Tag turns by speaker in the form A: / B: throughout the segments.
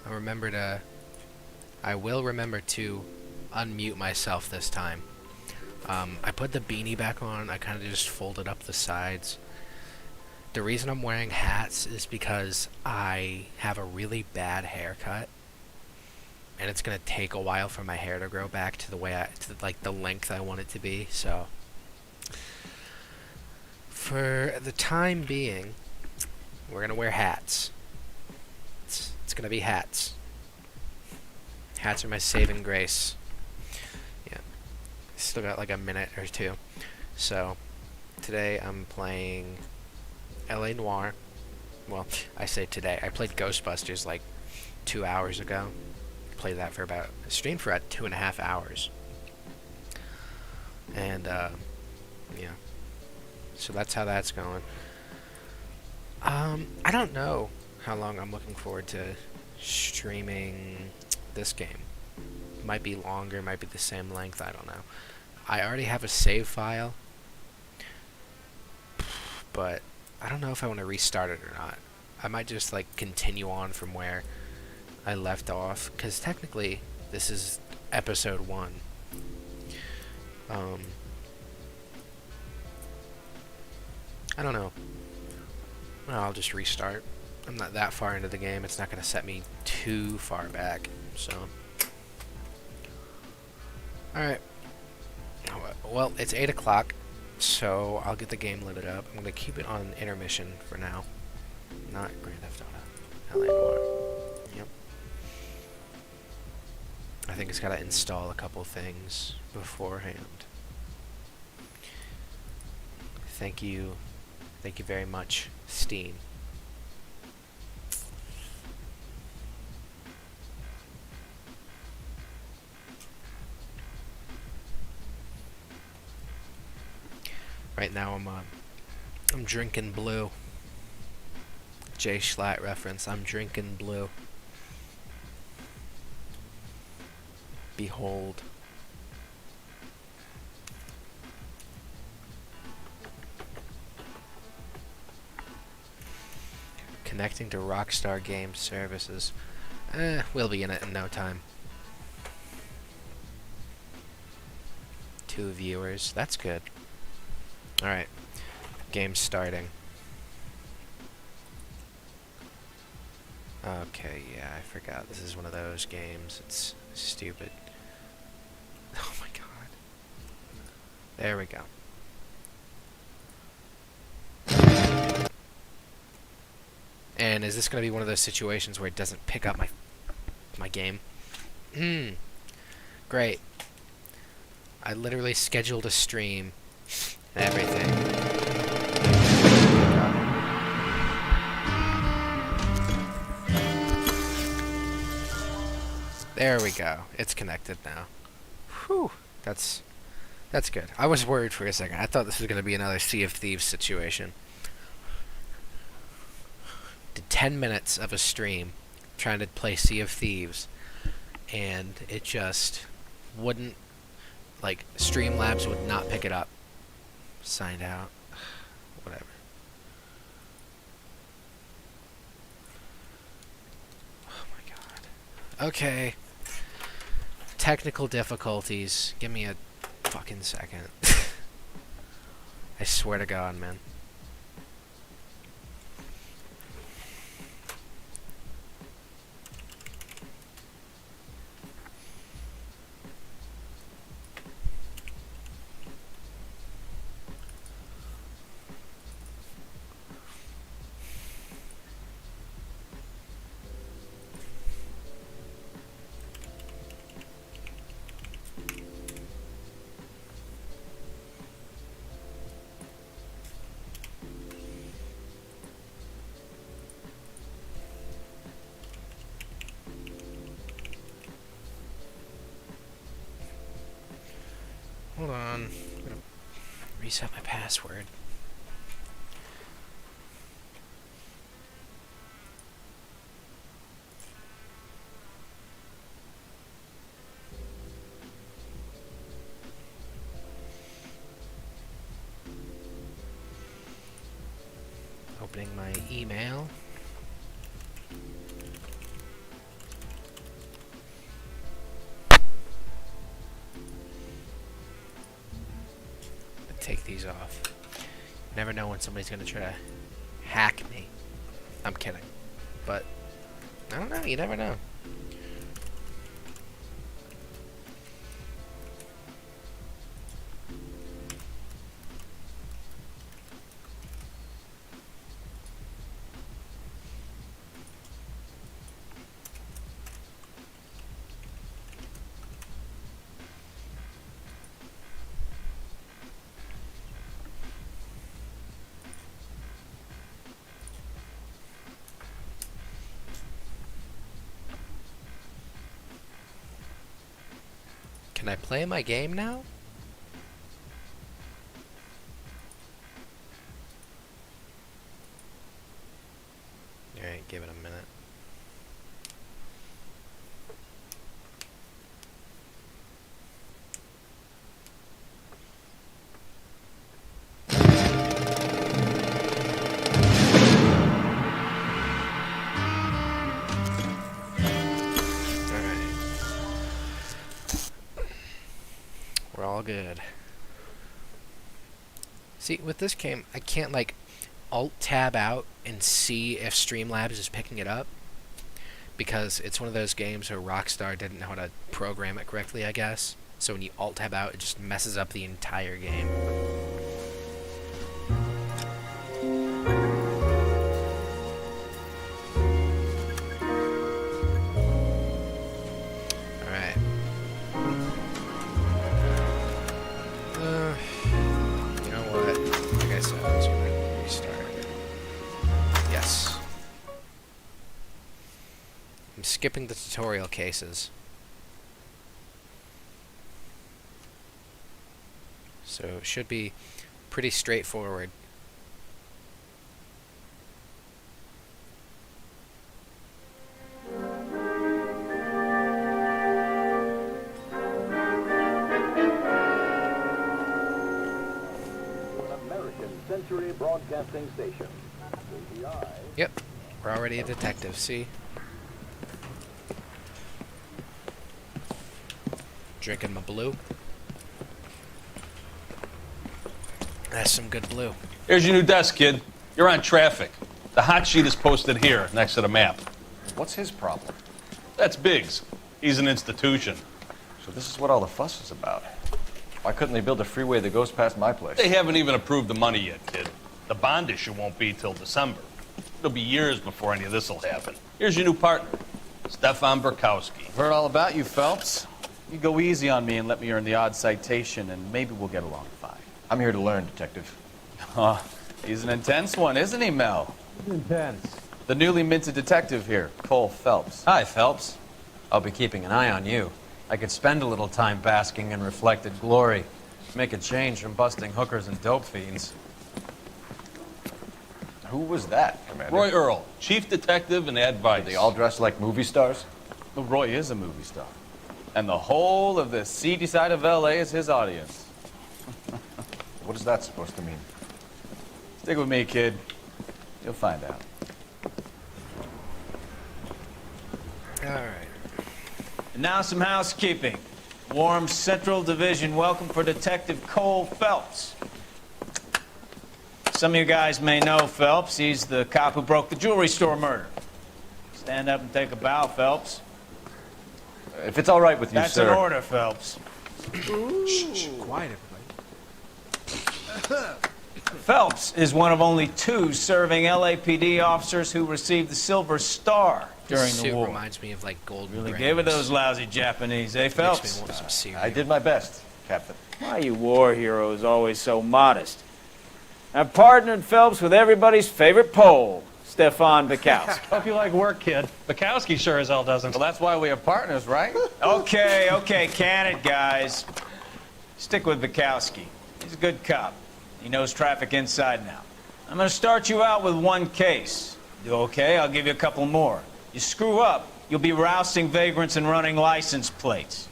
A: I will remember to unmute myself this time. I put the beanie back on. I kind of just folded up the sides. The reason I'm wearing hats is because I have a really bad haircut, and it's gonna take a while for my hair to grow back to the way to like the length I want it to be. So, for the time being, we're gonna wear hats. It's gonna be hats. Hats are my saving grace. Yeah, still got like a minute or two. So, today I'm playing LA Noire. Well, I say today. I played Ghostbusters like 2 hours ago. Played that for about streamed for about 2.5 hours. And yeah. So that's how that's going. I don't know how long I'm looking forward to streaming this game. Might be longer, might be the same length, I don't know. I already have a save file, but I don't know if I want to restart it or not. I might just like continue on from where I left off, because technically this is episode 1. I don't know. Well, I'll just restart. I'm not that far into the game. It's not going to set me too far back. So, alright. Well, it's 8 o'clock, so I'll get the game loaded up. I'm going to keep it on intermission for now. Not Grand Theft Auto. LA Noire. Yep. I think it's got to install a couple things beforehand. Thank you. Thank you very much, Steam. Right now I'm drinking blue. Jay Schlatt reference. I'm drinking blue. Behold. Connecting to Rockstar Game Services. We'll be in it in no time. 2 viewers. That's good. Alright. Game starting. Okay, yeah, I forgot. This is one of those games. It's stupid. Oh my god. There we go. And is this going to be one of those situations where it doesn't pick up my game? Great. I literally scheduled a stream and everything. There we go. It's connected now. Whew. That's good. I was worried for a second. I thought this was going to be another Sea of Thieves situation. Did 10 minutes of a stream trying to play Sea of Thieves, and it just wouldn't, like, Streamlabs would not pick it up. Signed out. Whatever. Oh my god. Okay. Technical difficulties. Give me a fucking second. I swear to God, man. Hold on. I'm gonna reset my password. Opening my email. take these off. You never know when somebody's gonna try to hack me. I'm kidding. But, I don't know, you never know. Can I play my game now? Alright, give it a minute. We're all good. See, with this game, I can't, like, Alt-tab out and see if Streamlabs is picking it up. Because it's one of those games where Rockstar didn't know how to program it correctly, I guess. So when you Alt-tab out, it just messes up the entire game. Skipping the tutorial cases. So it should be pretty straightforward.
B: American Century Broadcasting Station.
A: Yep, we're already a detective, see? Drinking my blue. That's some good blue.
C: Here's your new desk, kid. You're on traffic. The hot sheet is posted here, next to the map.
B: What's his problem?
C: That's Biggs. He's an institution.
B: So this is what all the fuss is about. Why couldn't they build a freeway that goes past my place?
C: They haven't even approved the money yet, kid. The bond issue won't be till December. It'll be years before any of this will happen. Here's your new partner, Stefan Burkowski.
D: I've heard all about you, Phelps. You go easy on me and let me earn the odd citation, and maybe we'll get along fine.
B: I'm here to learn, Detective.
D: Oh, he's an intense one, isn't he, Mel?
E: Intense.
D: The newly minted detective here, Cole Phelps.
E: Hi, Phelps. I'll be keeping an eye on you. I could spend a little time basking in reflected glory. Make a change from busting hookers and dope fiends.
B: Who was that, Commander?
C: Roy Earl, chief detective and advice.
B: Are they all dressed like movie stars?
D: Well, Roy is a movie star. And the whole of the seedy side of L.A. is his audience.
B: What is that supposed to mean?
D: Stick with me, kid. You'll find out.
A: All right.
F: And now some housekeeping. Warm Central Division welcome for Detective Cole Phelps. Some of you guys may know Phelps. He's the cop who broke the jewelry store murder. Stand up and take a bow, Phelps.
B: If it's all right with you,
F: That's
B: sir.
F: an order, Phelps.
E: Shh, quiet, everybody.
F: Phelps is one of only 2 serving LAPD officers who received the Silver Star during
A: This
F: the
A: suit
F: war.
A: reminds me of like golden.
F: Really
A: Grams.
F: gave it those lousy Japanese, eh,
A: Makes
F: Phelps?
A: me want some cereal.
B: I did my best, Captain.
F: Why are you war heroes always so modest? I've partnered Phelps with everybody's favorite Pole, Stefan Bukowski.
G: Hope you like work, kid. Bukowski sure as hell doesn't.
D: Well, that's why we are partners, right?
F: Okay, can it, guys. Stick with Bukowski. He's a good cop. He knows traffic inside and out. I'm gonna start you out with 1 case. Do okay, I'll give you a couple more. You screw up, you'll be rousting vagrants and running license plates.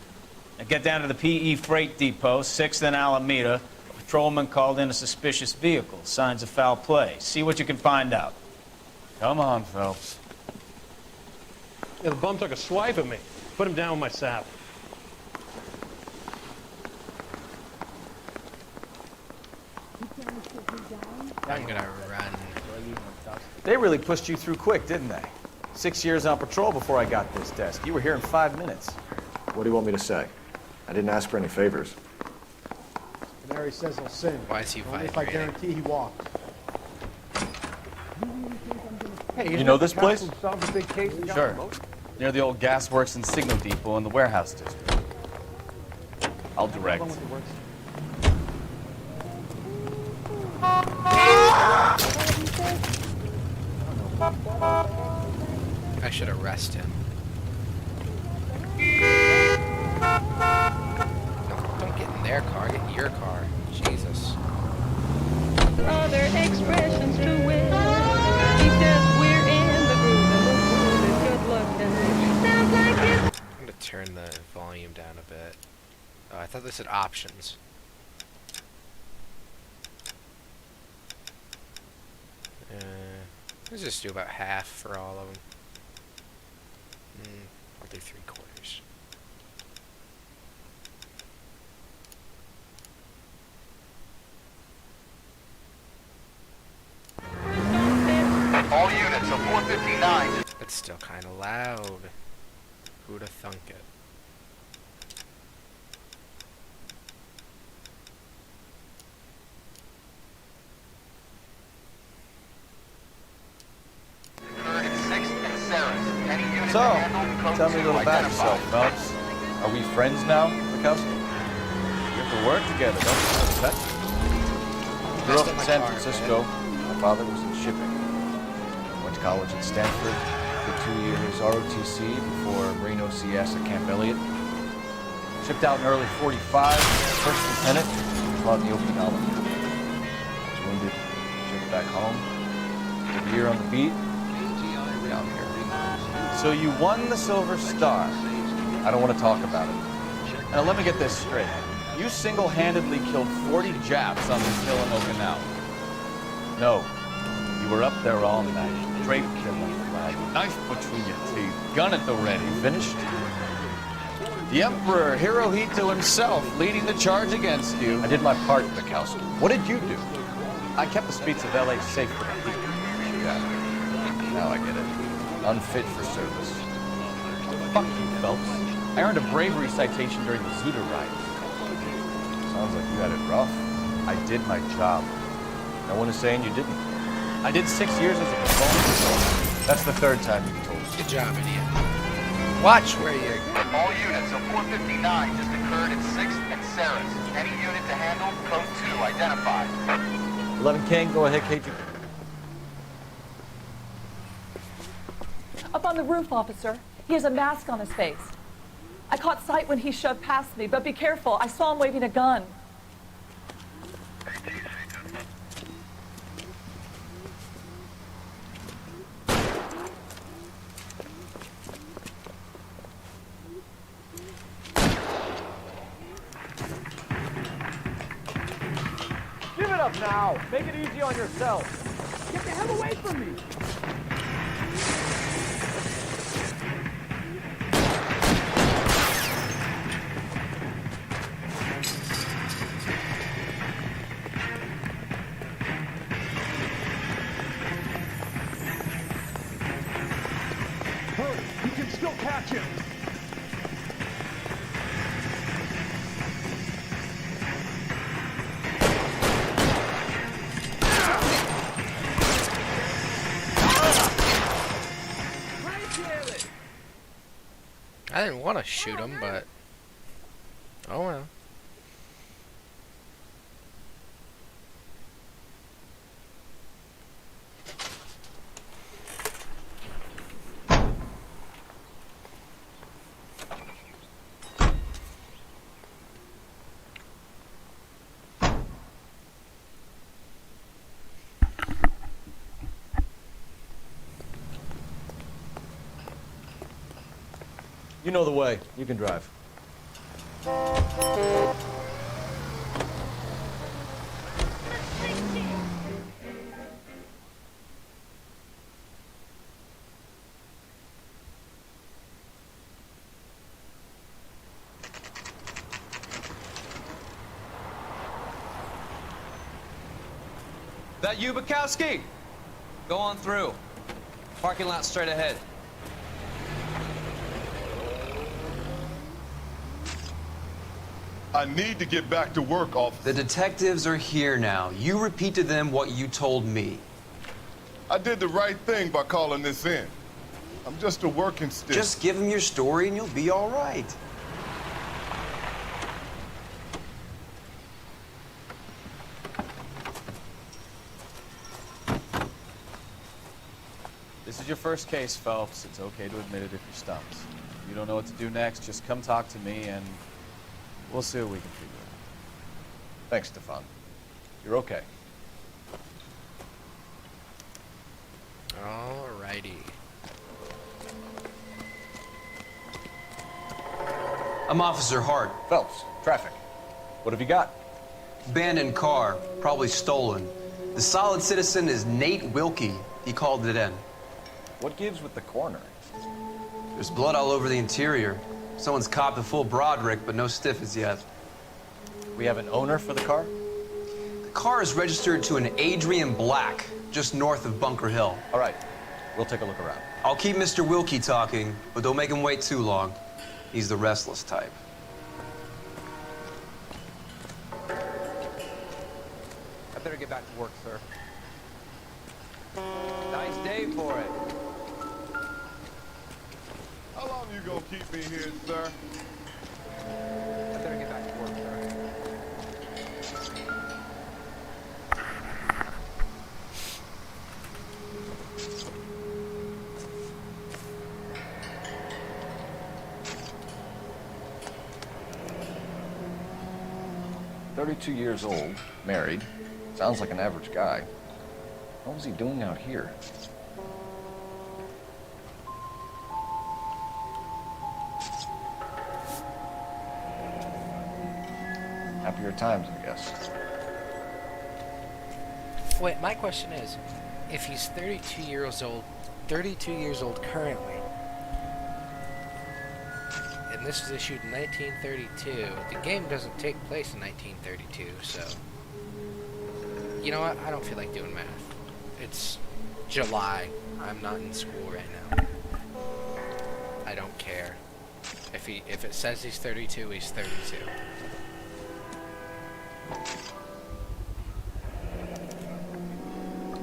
F: Now get down to the PE Freight Depot, 6th and Alameda. A patrolman called in a suspicious vehicle. Signs of foul play. See what you can find out.
D: Come on, Phelps.
G: Yeah, the bum took a swipe at me. Put him down with my sap.
A: I'm gonna run.
D: They really pushed you through quick, didn't they? 6 years on patrol before I got this desk. You were here in 5 minutes.
B: What do you want me to say? I didn't ask for any favors.
H: Canary says he'll sing.
A: Why is he
H: Only if I
A: vibrating?
H: guarantee he walks. Hey,
B: You know this place?
H: Solved a big case and got
D: Sure.
H: promoted?
D: Near the old gasworks and signal depot in the warehouse district. I'll direct.
A: I should arrest him. No, don't get in their car. Get in your car. Jesus.
I: Other expressions to it. He says we're in the groove and the groove is good looking. Sounds like it's
A: I'm gonna turn the volume down a bit. Oh, I thought this had options. Let's just do about half for all of them. I'll do 3/4.
J: All units of 459.
A: That's still kind of loud. Who'da thunk it?
D: So, tell me a little about yourself, Phelps. Are we friends now, Mikowski? We have to work together, don't we? That?
B: Grew up in San Francisco. My father was in shipping. Went to college at Stanford. Did 2 years ROTC before Marine OCS at Camp Elliott. Shipped out in early 45. First lieutenant. Fought in the Okinawa. Was wounded. Shipped back home. Did a year on the beat. Down here.
D: So you won the Silver Star.
B: I don't want to talk about it.
D: Now let me get this straight. You single-handedly killed 40 Japs on this hill in Okinawa. No. You were up there all night, draped in the flag, knife between your teeth, gun at the ready.
B: Finished?
D: The Emperor Hirohito himself leading the charge against you.
B: I did my part, Mikowski. What did you do?
D: I kept the streets of LA safe for the people.
B: Yeah. Now I get it. Unfit for service.
D: Fuck you, Phelps. I earned a bravery citation during the Zuda riots.
B: Sounds like you had it rough.
D: I did my job.
B: No one is saying you didn't.
D: I did 6 years as a patrolman.
B: That's the third time you've told us.
A: Good job, idiot. Watch where you...
J: All units of 459 just occurred at 6th and Saris. Any unit to handle, code 2 identified.
B: 11 King, go ahead, KG.
K: Up on the roof, officer. He has a mask on his face. I caught sight when he shoved past me, but be careful. I saw him waving a gun.
F: Give it up now. Make it easy on yourself. Get the hell away from me. Hurry, you can still catch him.
A: I didn't want to shoot him, but... Oh well.
B: You know the way. You can drive.
E: That you, Bukowski? Go on through. Parking lot straight ahead.
L: I need to get back to work, officer.
E: The detectives are here now. You repeat to them what you told me.
L: I did the right thing by calling this in. I'm just a working stick.
E: Just give them your story and you'll be all right.
D: This is your first case, Phelps. It's okay to admit it if you're stumped. If you don't know what to do next, just come talk to me and we'll see what we can figure out.
B: Thanks, Stefan. You're okay.
A: Alrighty.
E: I'm Officer Hart.
B: Phelps, traffic. What have you got?
E: Abandoned car, probably stolen. The solid citizen is Nate Wilkie. He called it in.
B: What gives with the coroner?
E: There's blood all over the interior. Someone's copped a full Broderick, but no stiff as yet.
B: We have an owner for the car?
E: The car is registered to an Adrian Black, just north of Bunker Hill.
B: All right, we'll take a look around.
E: I'll keep Mr. Wilkie talking, but don't make him wait too long. He's the restless type.
M: I better get back to work, sir.
E: Nice day for it.
L: How long you gonna keep me here, sir?
M: I better get back to work, sir.
B: 32 years old, married. Sounds like an average guy. What was he doing out here? Happier times, I guess.
A: Wait, my question is, if he's 32 years old currently, and this was issued in 1932, the game doesn't take place in 1932, so... You know what? I don't feel like doing math. It's July. I'm not in school right now. I don't care. If it says he's 32, he's 32.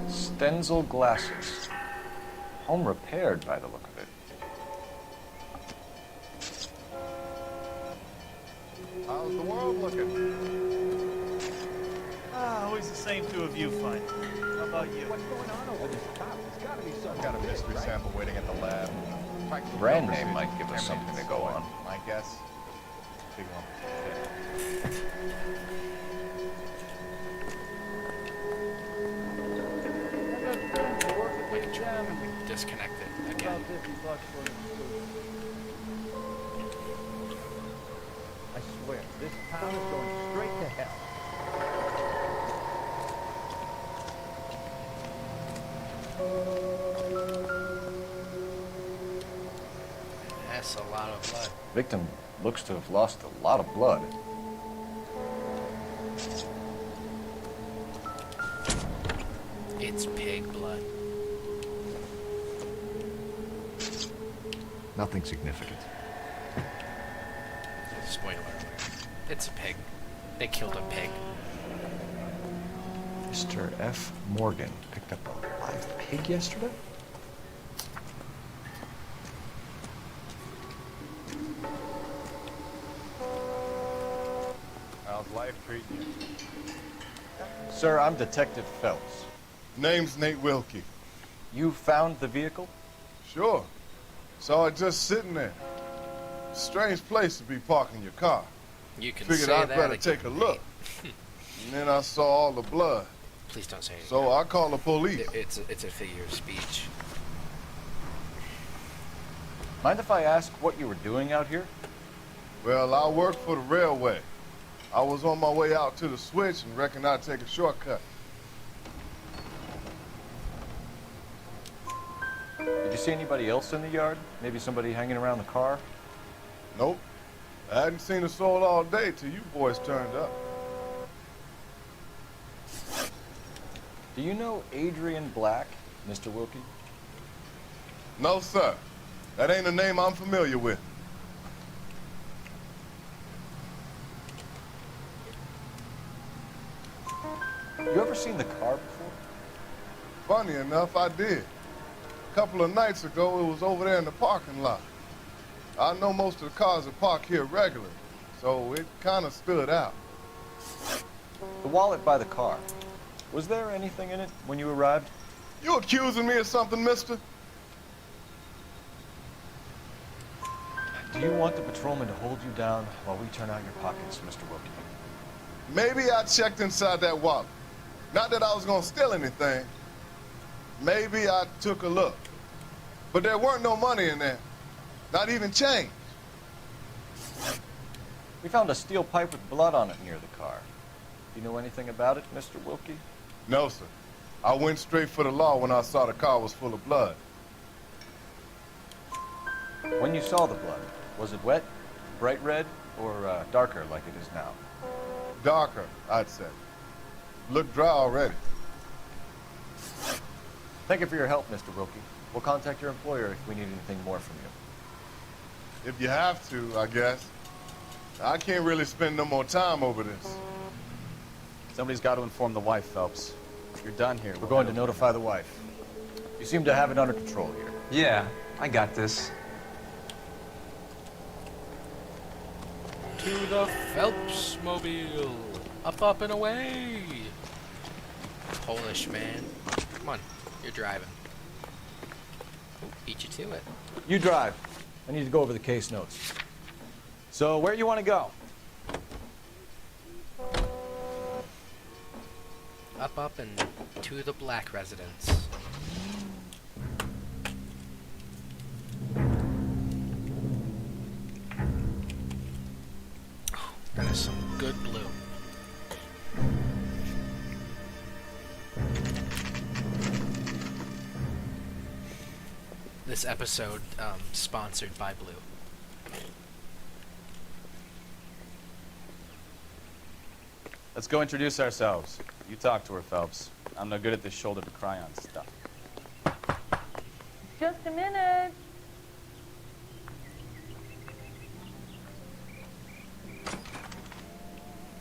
B: Stenzel glasses. Home repaired by the look of it.
L: How's the world looking?
N: Always the same two of you fighting. How about you?
H: What's going on over this top? There's got to be some
L: I've got a mystery sample waiting at the lab. Practical
B: Brand
L: numbers
B: name
L: here
B: might give us
L: determine
B: something to
L: its
B: go
L: soil.
B: on.
L: My guess, big lump.
A: My controller disconnected again.
H: I swear, this town is going straight to hell.
A: That's a lot of blood.
B: Victim looks to have lost a lot of blood.
A: It's pig blood.
B: Nothing significant.
A: Spoiler alert. It's a pig. They killed a pig.
B: Mr. F. Morgan picked up a live pig yesterday?
L: How's life treating you?
B: Sir, I'm Detective Phelps.
L: Name's Nate Wilkie.
B: You found the vehicle?
L: Sure. Saw it just sitting there. Strange place to be parking your car.
A: You can
L: Figured
A: say
L: I'd
A: that
L: better
A: again.
L: take a look. And then I saw all the blood.
A: Please don't say anything.
L: So I called the police.
A: It's a figure of speech.
B: Mind if I ask what you were doing out here?
L: Well, I work for the railway. I was on my way out to the switch and reckoned I'd take a shortcut.
B: Did you see anybody else in the yard? Maybe somebody hanging around the car?
L: Nope. I hadn't seen a soul all day till you boys turned up.
D: Do you know Adrian Black, Mr. Wilkie?
L: No, sir. That ain't a name I'm familiar with.
D: You ever seen the car before?
L: Funny enough, I did. A couple of nights ago, it was over there in the parking lot. I know most of the cars are parked here regularly, so it kind of stood out.
D: The wallet by the car. Was there anything in it when you arrived?
L: You accusing me of something, mister?
D: Do you want the patrolman to hold you down while we turn out your pockets, Mr. Wilkie?
L: Maybe I checked inside that wallet. Not that I was gonna steal anything. Maybe I took a look. But there weren't no money in there. Not even change.
D: We found a steel pipe with blood on it near the car. Do you know anything about it, Mr. Wilkie?
L: No, sir. I went straight for the law when I saw the car was full of blood.
D: When you saw the blood, was it wet, bright red, or darker like it is now?
L: Darker, I'd say. Looked dry already.
D: Thank you for your help, Mr. Wilkie. We'll contact your employer if we need anything more from you.
L: If you have to, I guess. I can't really spend no more time over this.
D: Somebody's got to inform the wife, Phelps. If you're done here, we're going to notify the wife. You seem to have it under control here.
E: Yeah, I got this.
A: To the Phelps mobile. Up and away. Polish man. Come on, you're driving. Beat you to it.
D: You drive. I need to go over the case notes. So, where you want to go?
A: Up and to the Black residence. Oh, that is some good blue. This episode sponsored by Blue.
D: Let's go introduce ourselves. You talk to her, Phelps. I'm no good at this shoulder to cry on stuff.
K: Just a minute.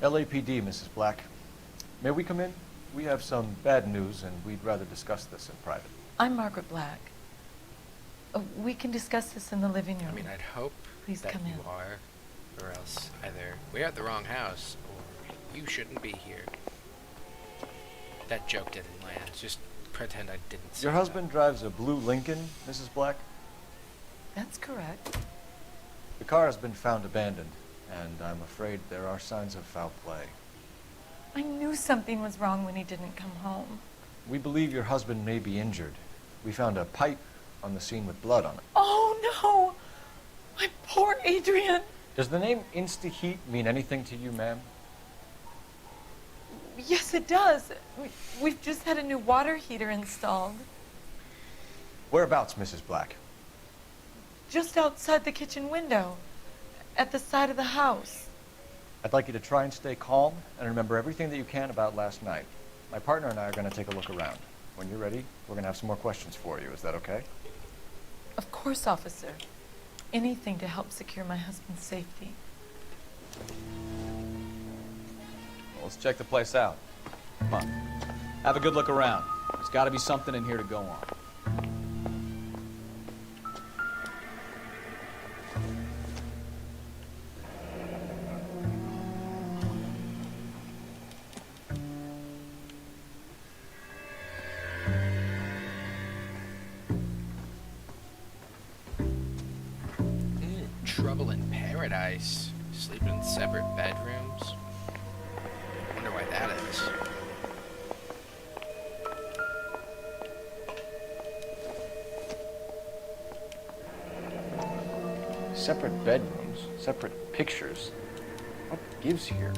D: LAPD, Mrs. Black. May we come in? We have some bad news, and we'd rather discuss this in private.
O: I'm Margaret Black. We can discuss this in the living room.
A: I mean, I'd hope
O: Please
A: that
O: come
A: you
O: in.
A: are, or else either we're at the wrong house, or you shouldn't be here. That joke didn't land. Just pretend I didn't see
D: Your
A: that.
D: husband drives a blue Lincoln, Mrs. Black?
O: That's correct.
D: The car has been found abandoned, and I'm afraid there are signs of foul play.
O: I knew something was wrong when he didn't come home.
D: We believe your husband may be injured. We found a pipe on the scene with blood on it.
O: Oh, no! My poor Adrian!
D: Does the name Insta-Heat mean anything to you, ma'am?
O: Yes, it does. We've just had a new water heater installed.
D: Whereabouts, Mrs. Black?
O: Just outside the kitchen window. At the side of the house.
D: I'd like you to try and stay calm and remember everything that you can about last night. My partner and I are going to take a look around. When you're ready, we're going to have some more questions for you. Is that okay?
O: Of course, officer. Anything to help secure my husband's safety.
D: Well, let's check the place out. Come on. Have a good look around. There's got to be something in here to go on.
A: Trouble in paradise. Sleeping in separate bedrooms. Wonder why that is.
B: Separate bedrooms, separate pictures. What gives here?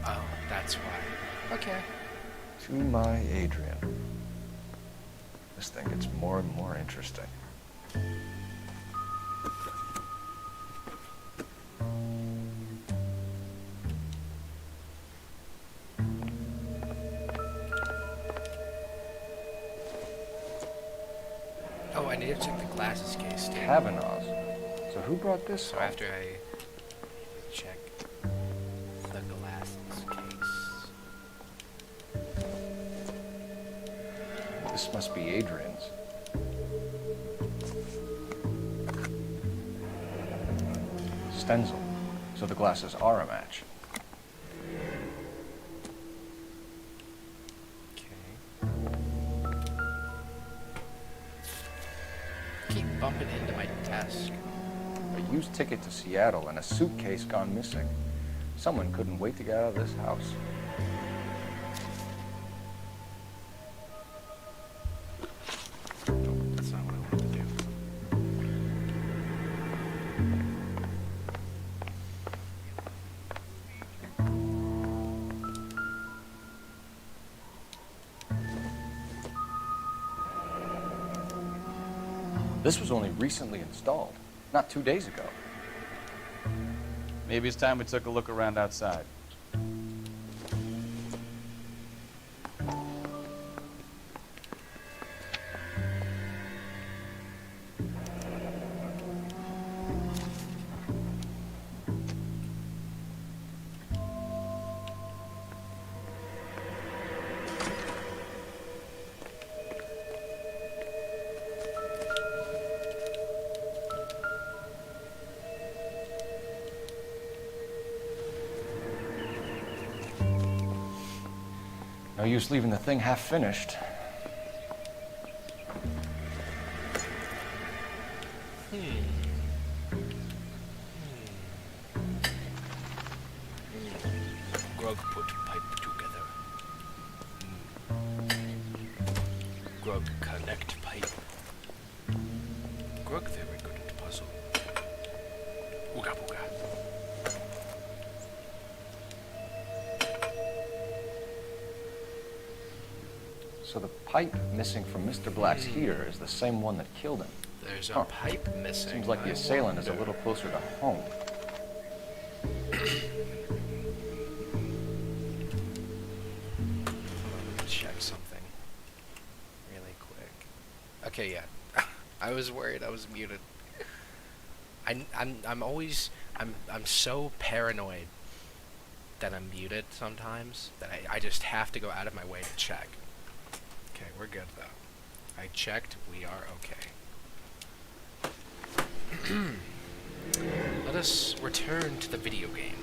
A: Oh, that's why. Okay.
B: To my Adrian. This thing gets more and more interesting.
A: Oh, I need to check the glasses case, too.
B: Kavanaugh's. So who brought this?
A: So after I check the glasses case.
B: This must be Adrian's. Stencil. So the glasses are a match.
A: Keep bumping into my desk.
B: A used ticket to Seattle and a suitcase gone missing. Someone couldn't wait to get out of this house.
A: Nope, that's not what I wanted to do.
B: This was only recently installed, not 2 days ago.
D: Maybe it's time we took a look around outside.
B: No use leaving the thing half finished.
A: Grog put pipe together. Grog connect pipe. Grog very good at puzzle. Ooga booga.
B: So the pipe missing from Mr. Black's heater is the same one that killed him.
A: There's a pipe missing.
B: Seems like the assailant is a little closer to home.
A: Check something really quick. Okay, yeah. I was worried I was muted. I'm always so paranoid that I'm muted sometimes that I just have to go out of my way to check. Okay, we're good though. I checked, we are okay. Let us return to the video game.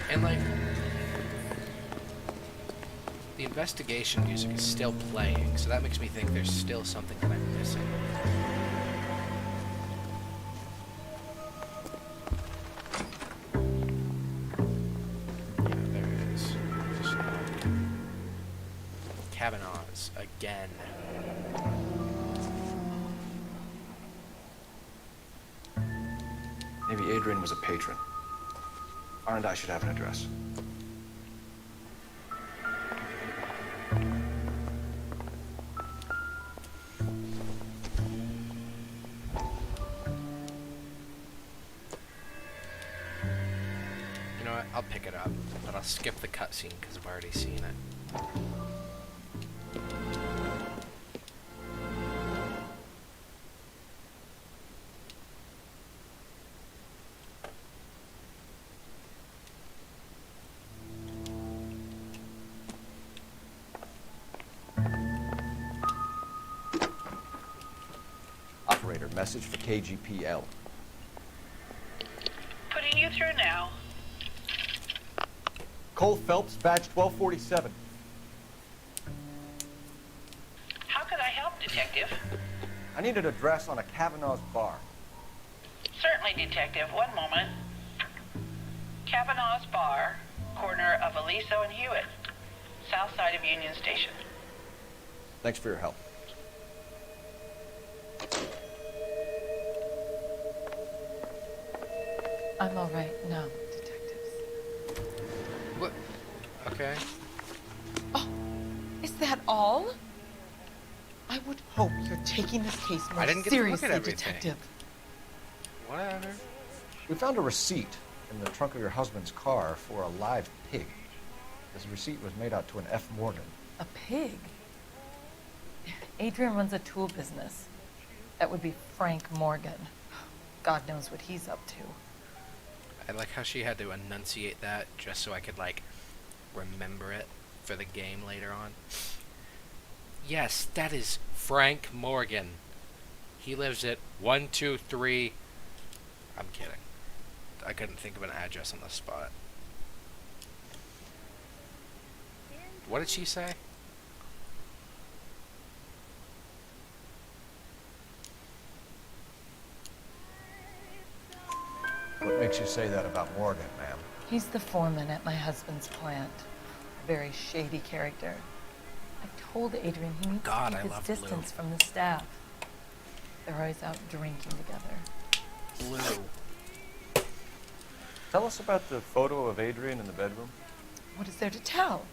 A: And like, the investigation music is still playing, so that makes me think there's still something that I'm missing. Yeah, there it is. Just Kavanaugh's again.
B: Maybe Adrian was a patron. R&I should have an address.
A: You know what? I'll pick it up, but I'll skip the cutscene because I've already seen it.
B: Operator, message for KGPL.
P: Putting you through now.
D: Cole Phelps, badge 1247.
P: How could I help, Detective?
B: I need an address on a Kavanaugh's bar.
P: Certainly, Detective. One moment. Kavanaugh's Bar, corner of Aliso and Hewitt, south side of Union Station.
B: Thanks for your help.
O: I'm all right now, detectives.
A: What? Okay.
O: Oh, is that all? I would hope you're taking this case more
A: I didn't get to look
O: seriously,
A: at everything.
O: detective.
A: Whatever.
B: We found a receipt in the trunk of your husband's car for a live pig. This receipt was made out to an F. Morgan.
K: A pig? Adrian runs a tool business. That would be Frank Morgan. God knows what he's up to.
A: I like how she had to enunciate that just so I could, like, remember it for the game later on. Yes, that is Frank Morgan. He lives at 123... I'm kidding. I couldn't think of an address on the spot. What did she say?
B: What makes you say that about Morgan, ma'am?
K: He's the foreman at my husband's plant. A very shady character. I told Adrian he needs to keep his distance from the staff. They're always out drinking together.
A: Blue.
B: Tell us about the photo of Adrian in the bedroom.
K: What is there to tell?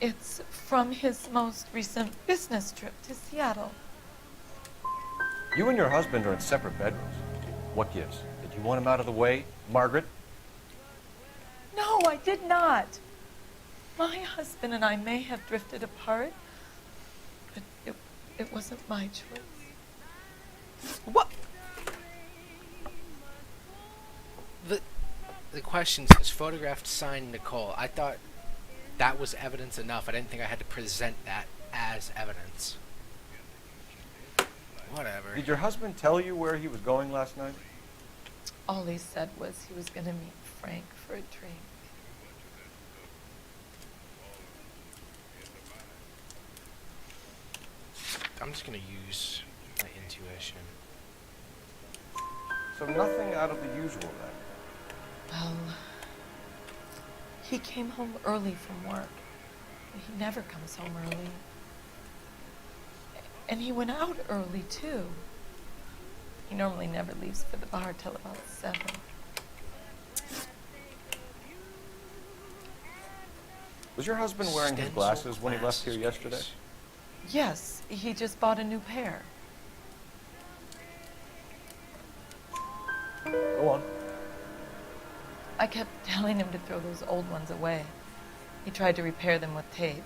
K: It's from his most recent business trip to Seattle.
B: You and your husband are in separate bedrooms. What gives? Did you want him out of the way, Margaret?
K: No, I did not. My husband and I may have drifted apart, but it wasn't my choice.
A: What? The question says, photographed, signed, Nicole. I thought that was evidence enough. I didn't think I had to present that as evidence. Whatever.
B: Did your husband tell you where he was going last night?
K: All he said was he was going to meet Frank for a drink.
A: I'm just going to use my intuition.
B: So nothing out of the usual then?
K: Well, he came home early from work. He never comes home early. And he went out early, too. He normally never leaves for the bar till about 7.
B: Was your husband wearing his glasses when he left here yesterday?
K: Yes, he just bought a new pair.
B: Go on.
K: I kept telling him to throw those old ones away. He tried to repair them with tape.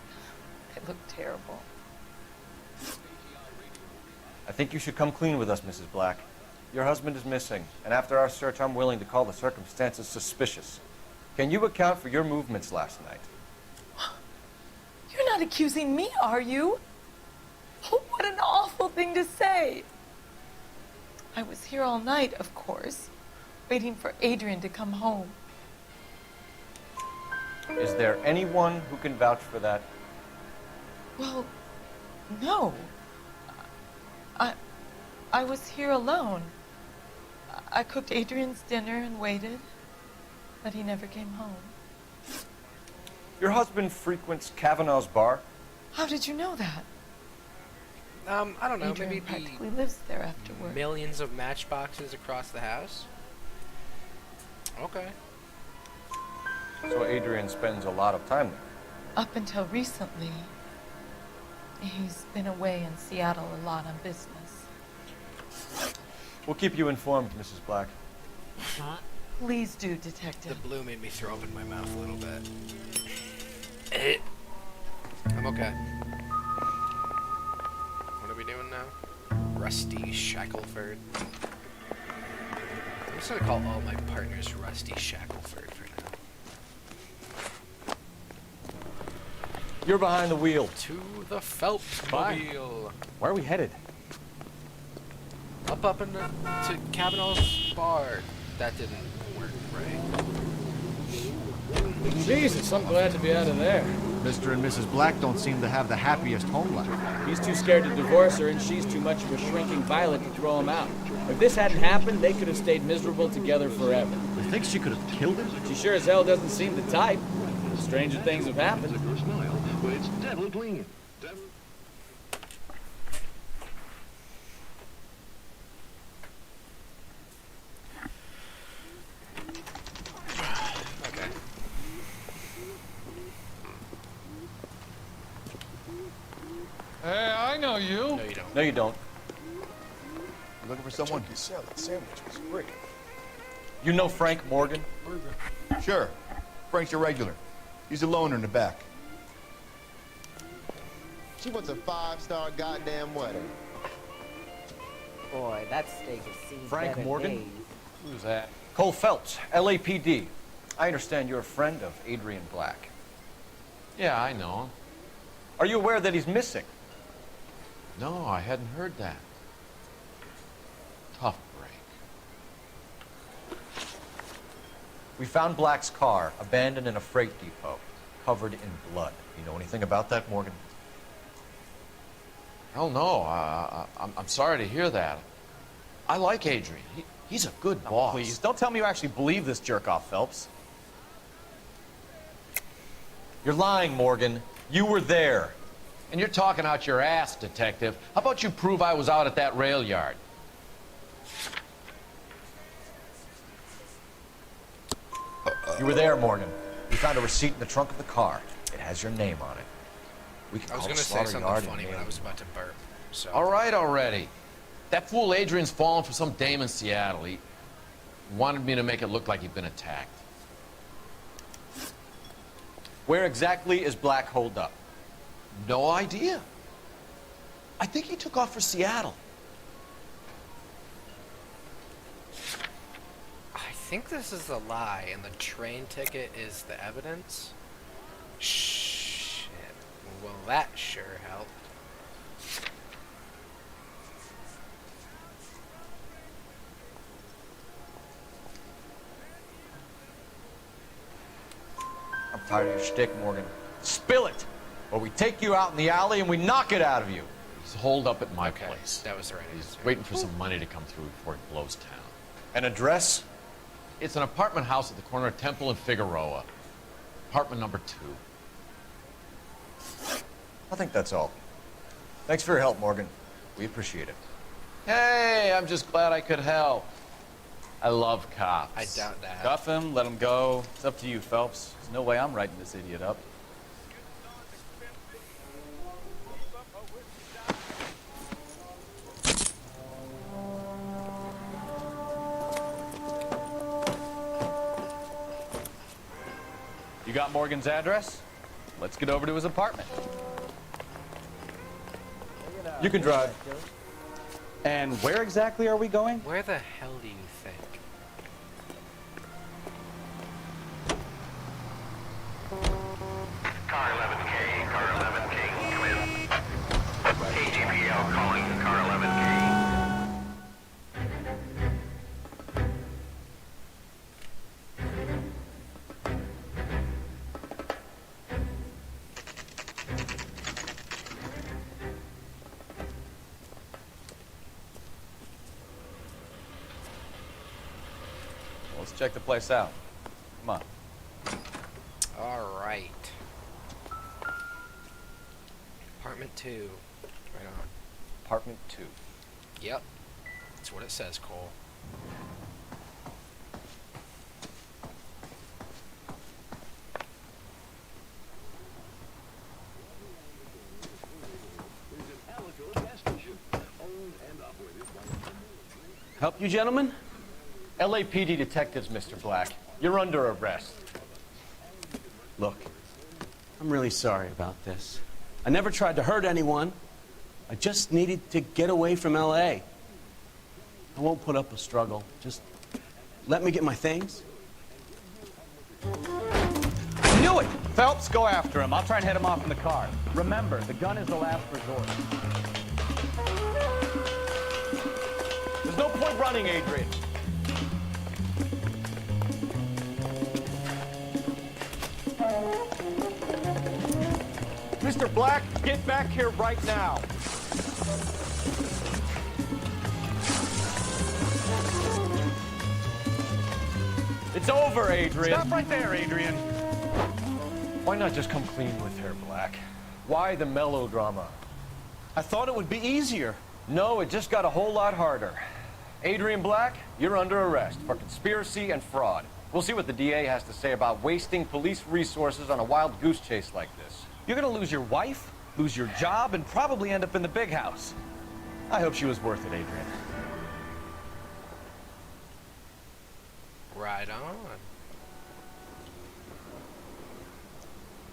K: They looked terrible.
B: I think you should come clean with us, Mrs. Black. Your husband is missing, and after our search, I'm willing to call the circumstances suspicious. Can you account for your movements last night?
K: You're not accusing me, are you? Oh, what an awful thing to say. I was here all night, of course, waiting for Adrian to come home.
B: Is there anyone who can vouch for that?
K: Well, no. I was here alone. I cooked Adrian's dinner and waited, but he never came home.
B: Your husband frequents Kavanaugh's bar?
K: How did you know that?
A: I don't know,
K: Adrian
A: maybe
K: practically lives there after work.
A: Millions of matchboxes across the house? Okay.
B: So Adrian spends a lot of time there?
K: Up until recently, he's been away in Seattle a lot on business.
B: We'll keep you informed, Mrs. Black.
K: Please do, Detective.
A: The blue made me throw up in my mouth a little bit. I'm okay. What are we doing now? Rusty Shackelford. I'm just gonna call all my partners Rusty Shackelford for now.
B: You're behind the wheel.
A: To the Phelps mobile.
B: Where are we headed?
A: Up into to Kavanaugh's bar. That didn't work, right?
Q: Jesus, I'm glad to be out of there.
H: Mr. and Mrs. Black don't seem to have the happiest home life.
Q: He's too scared to divorce her, and she's too much of a shrinking violet to throw him out. If this hadn't happened, they could have stayed miserable together forever.
H: You think she could have killed him?
Q: She sure as hell doesn't seem the type. Stranger things have happened.
G: It's deadly clean.
L: Hey, I know you.
A: No, you don't.
B: No, you don't.
L: You looking for someone? Turkey salad sandwich was free.
B: You know Frank Morgan?
L: Sure. Frank's your regular. He's a loner in the back.
H: She wants a 5-star goddamn wedding.
M: Boy, that steak has seen
B: Frank
M: better
B: Morgan?
M: days.
B: Who's that? Cole Phelps, LAPD. I understand you're a friend of Adrian Black.
E: Yeah, I know him.
B: Are you aware that he's missing?
E: No, I hadn't heard that. Tough break.
B: We found Black's car abandoned in a freight depot, covered in blood. You know anything about that, Morgan?
E: Hell no. I'm sorry to hear that. I like Adrian. He's a good boss.
B: Please, don't tell me you actually believe this jerk-off, Phelps. You're lying, Morgan. You were there.
E: And you're talking out your ass, Detective. How about you prove I was out at that rail yard?
B: You were there, Morgan. We found a receipt in the trunk of the car. It has your name on it. We can
A: I was
B: call
A: going
B: the
A: to say
B: slaughter
A: something
B: yard
A: funny,
B: and
A: but I
B: mail
A: was about to burp. So.
E: All right already. That fool Adrian's fallen for some dame in Seattle. He wanted me to make it look like he'd been attacked.
B: Where exactly is Black holed up?
E: No idea. I think he took off for Seattle.
A: I think this is a lie, and the train ticket is the evidence. Shit. Well, that sure helped.
B: I'm tired of your shtick, Morgan. Spill it, or we take you out in the alley and we knock it out of you.
E: He's holed up at my
A: Okay,
E: place.
A: that was the right
E: He's
A: answer.
E: waiting for some money to come through before he blows town.
B: An address?
E: It's an apartment house at the corner of Temple and Figueroa. Apartment number 2.
B: I think that's all. Thanks for your help, Morgan. We appreciate it.
E: Hey, I'm just glad I could help. I love cops.
A: I doubt that.
D: Cuff him, let him go. It's up to you, Phelps. There's no way I'm writing this idiot up. You got Morgan's address? Let's get over to his apartment. You can drive. And where exactly are we going?
A: Where the hell do you think?
J: Car 11K, car 11K, come in. KGPL calling car 11K.
D: Let's check the place out. Come on.
A: All right. Apartment 2. Right on.
B: Apartment 2.
A: Yep. That's what it says, Cole.
D: Help you, gentlemen?
B: LAPD detectives, Mr. Black. You're under arrest.
R: Look, I'm really sorry about this. I never tried to hurt anyone. I just needed to get away from L.A. I won't put up a struggle. Just let me get my things.
D: Knew it! Phelps, go after him. I'll try and head him off in the car. Remember, the gun is the last resort.
B: There's no point running, Adrian. Mr. Black, get back here right now. It's over, Adrian.
D: Stop right there, Adrian.
B: Why not just come clean with her, Black? Why the melodrama?
D: I thought it would be easier.
B: No, it just got a whole lot harder. Adrian Black, you're under arrest for conspiracy and fraud. We'll see what the DA has to say about wasting police resources on a wild goose chase like this.
D: You're gonna lose your wife, lose your job, and probably end up in the big house.
B: I hope she was worth it, Adrian.
A: Right on.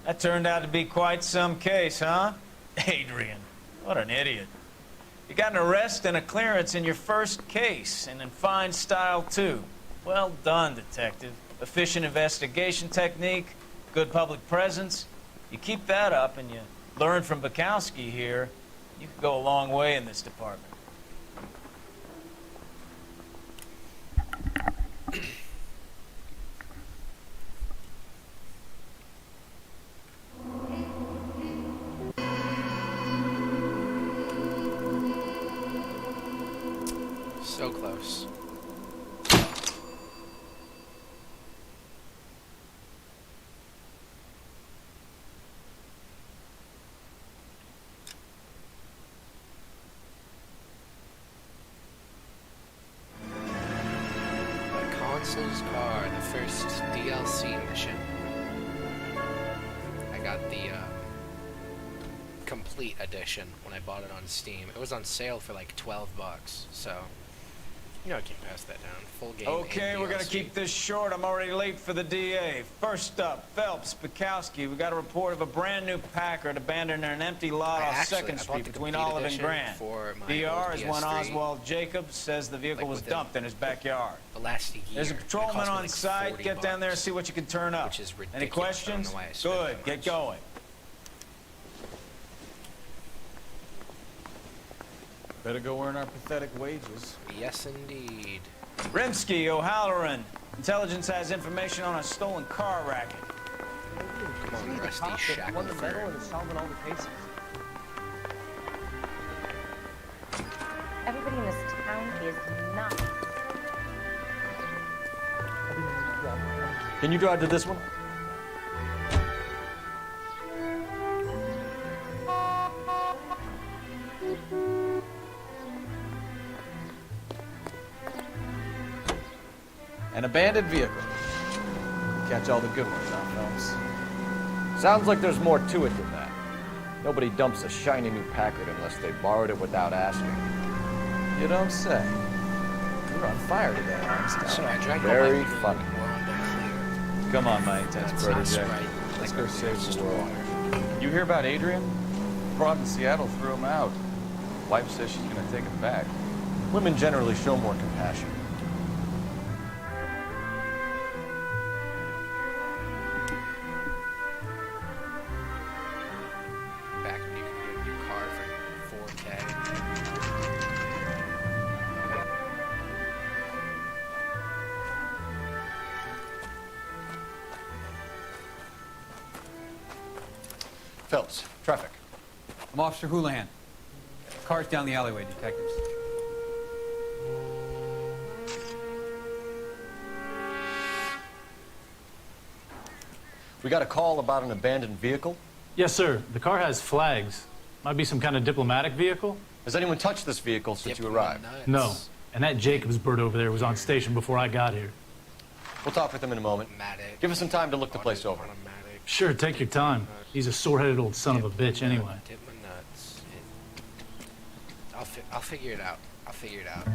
F: That turned out to be quite some case, huh? Adrian, what an idiot. You got an arrest and a clearance in your first case, and in fine style, too. Well done, detective. Efficient investigation technique, good public presence. You keep that up and you learn from Bukowski here, you can go a long way in this department.
A: So close. The Consul's Car, the first DLC mission. I got the complete edition when I bought it on Steam. It was on sale for like $12, so you know I can pass that down. Full game.
F: Okay, we're gonna keep this short. I'm already late for the DA. First up, Phelps, Bukowski. We got a report of a brand new Packard abandoned in an empty lot off 2nd Street between Olive and Grant. DR is when Oswald Jacobs says the vehicle was dumped in his backyard.
A: The last year.
F: There's a patrolman on site. Get down there and see what you can turn up.
A: Which is ridiculous.
F: Any questions? Good. Get going. Better go earn our pathetic wages.
A: Yes, indeed.
F: Rimsky, O'Halloran. Intelligence has information on a stolen car racket.
A: Come on, Rusty,
M: won the medal and is solving all the cases.
S: Everybody in this town is nuts.
B: Can you drive to this one?
D: An abandoned vehicle. Catch all the good ones, huh, Phelps?
B: Sounds like there's more to it than that. Nobody dumps a shiny new Packard unless they borrowed it without asking.
D: You don't say. You're on fire today, Armstrong.
A: So I drank
B: Very funny.
D: Come on, my intense protege.
A: Right.
D: Let's go save the world. You hear about Adrian? Broad in Seattle threw him out. Wife says she's gonna take him back.
B: Women generally show more compassion.
A: Back when you could get a new car for $4K.
B: Phelps, traffic.
T: I'm Officer Houlihan. Car's down the alleyway, detectives.
B: We got a call about an abandoned vehicle.
U: Yes, sir. The car has flags. Might be some kind of diplomatic vehicle.
B: Has anyone touched this vehicle since you arrived?
U: No. And that Jacobs bird over there was on station before I got here.
B: We'll talk with him in a moment. Give us some time to look the place over.
U: Sure, take your time. He's a sore-headed old son of a bitch anyway.
A: Dip my nuts. I'll figure it out. I'll figure it out.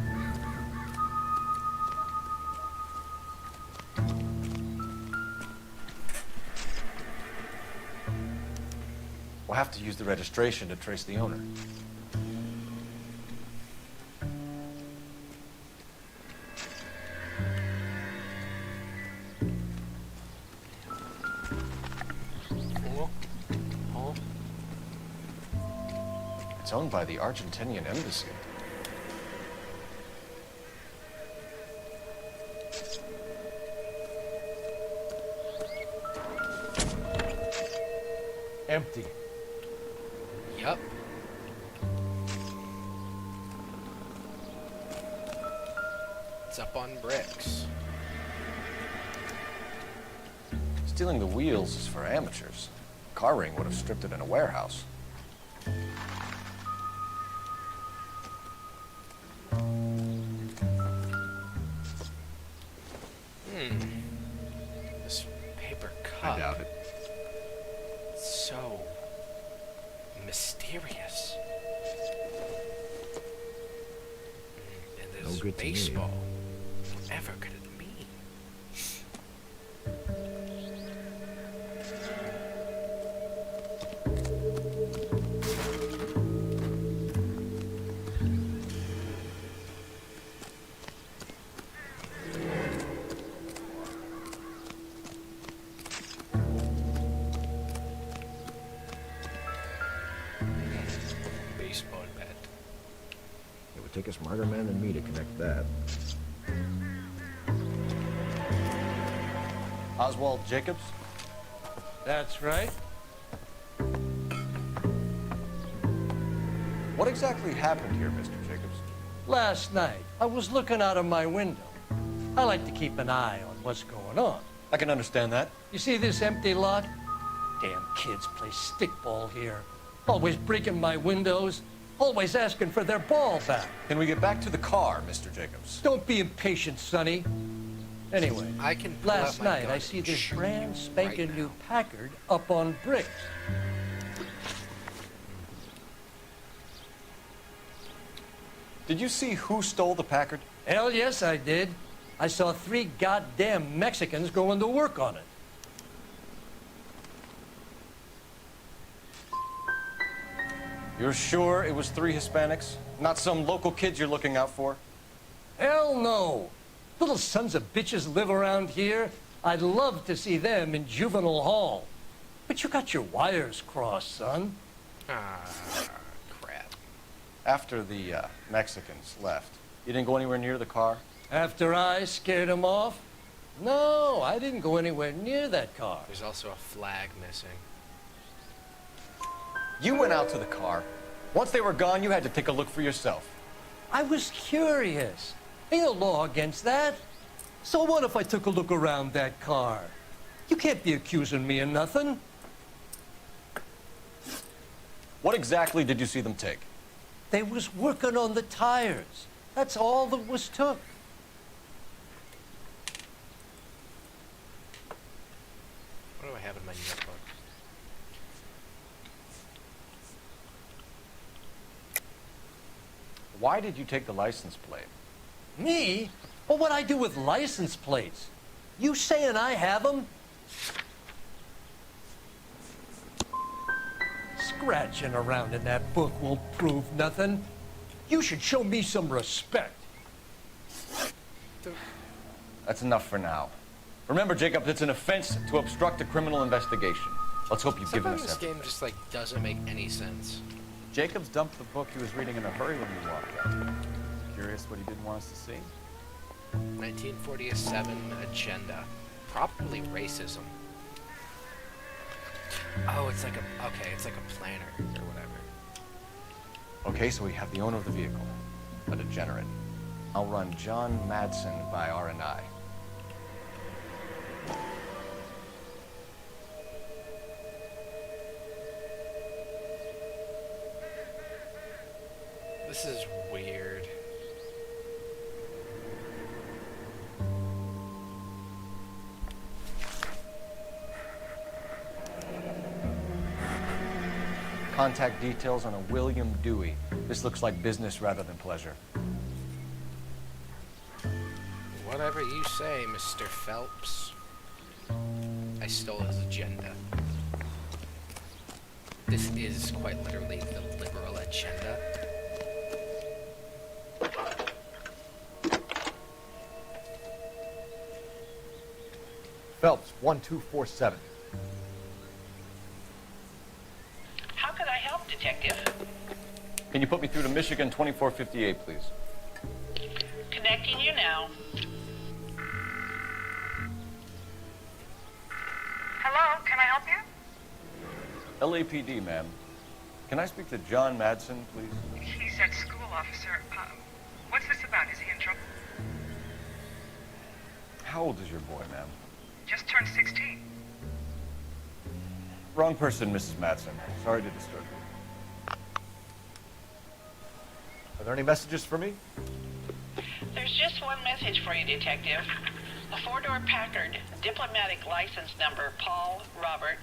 B: We'll have to use the registration to trace the owner. It's owned by the Argentinian embassy. Empty.
A: Yup. It's up on bricks.
B: Stealing the wheels is for amateurs. Car ring would have stripped it in a warehouse.
A: This paper cup.
B: I doubt it.
A: It's so mysterious. And there's
B: good to me.
A: baseball. Whatever could it mean?
B: take a smarter man than me to connect that. Oswald Jacobs?
H: That's right.
B: What exactly happened here, Mr. Jacobs?
H: Last night, I was looking out of my window. I like to keep an eye on what's going on.
B: I can understand that.
H: You see this empty lot? Damn kids play stickball here. Always breaking my windows. Always asking for their ball back.
B: Can we get back to the car, Mr. Jacobs?
H: Don't be impatient, Sonny. Anyway,
A: I can pull
H: last
A: out my
H: night
A: gun
H: I see
A: and
H: this
A: shoot
H: brand
A: you
H: spanking
A: right
H: new
A: now.
H: Packard up on bricks.
B: Did you see who stole the Packard?
H: Hell yes, I did. I saw 3 goddamn Mexicans going to work on it.
B: You're sure it was 3 Hispanics? Not some local kids you're looking out for?
H: Hell no. Little sons of bitches live around here. I'd love to see them in juvenile hall. But you got your wires crossed, son.
A: Ah, crap.
B: After the Mexicans left, you didn't go anywhere near the car?
H: After I scared them off? No, I didn't go anywhere near that car.
A: There's also a flag missing.
B: You went out to the car. Once they were gone, you had to take a look for yourself.
H: I was curious. Ain't no law against that. So what if I took a look around that car? You can't be accusing me of nothing.
B: What exactly did you see them take?
H: They was working on the tires. That's all that was took.
A: What do I have in my notebook?
B: Why did you take the license plate?
H: Me? Well, what'd I do with license plates? You saying I have them? Scratching around in that book won't prove nothing. You should show me some respect.
B: That's enough for now. Remember, Jacob, it's an offense to obstruct a criminal investigation. Let's hope you've given us
A: Sometimes this
B: everything.
A: game just, like, doesn't make any sense.
D: Jacobs dumped the book he was reading in a hurry when you walked out. Curious what he didn't want us to see?
A: 1947 agenda. Probably racism. Oh, it's like a... Okay, it's like a planner or whatever.
B: Okay, so we have the owner of the vehicle, a degenerate. I'll run John Madsen by R&I.
A: This is weird.
B: Contact details on a William Dewey. This looks like business rather than pleasure.
A: Whatever you say, Mr. Phelps. I stole his agenda. This is quite literally the liberal agenda.
B: Phelps, 1247.
P: How could I help, Detective?
B: Can you put me through to Michigan 2458, please?
P: Connecting you now.
C: Hello, can I help you?
B: LAPD, ma'am. Can I speak to John Madsen, please?
C: He's at school, officer. What's this about? Is he in trouble?
B: How old is your boy, ma'am?
C: Just turned 16.
B: Wrong person, Mrs. Madsen. Sorry to disturb you. Are there any messages for me?
P: There's just one message for you, Detective. A 4-door Packard, diplomatic license number Paul Robert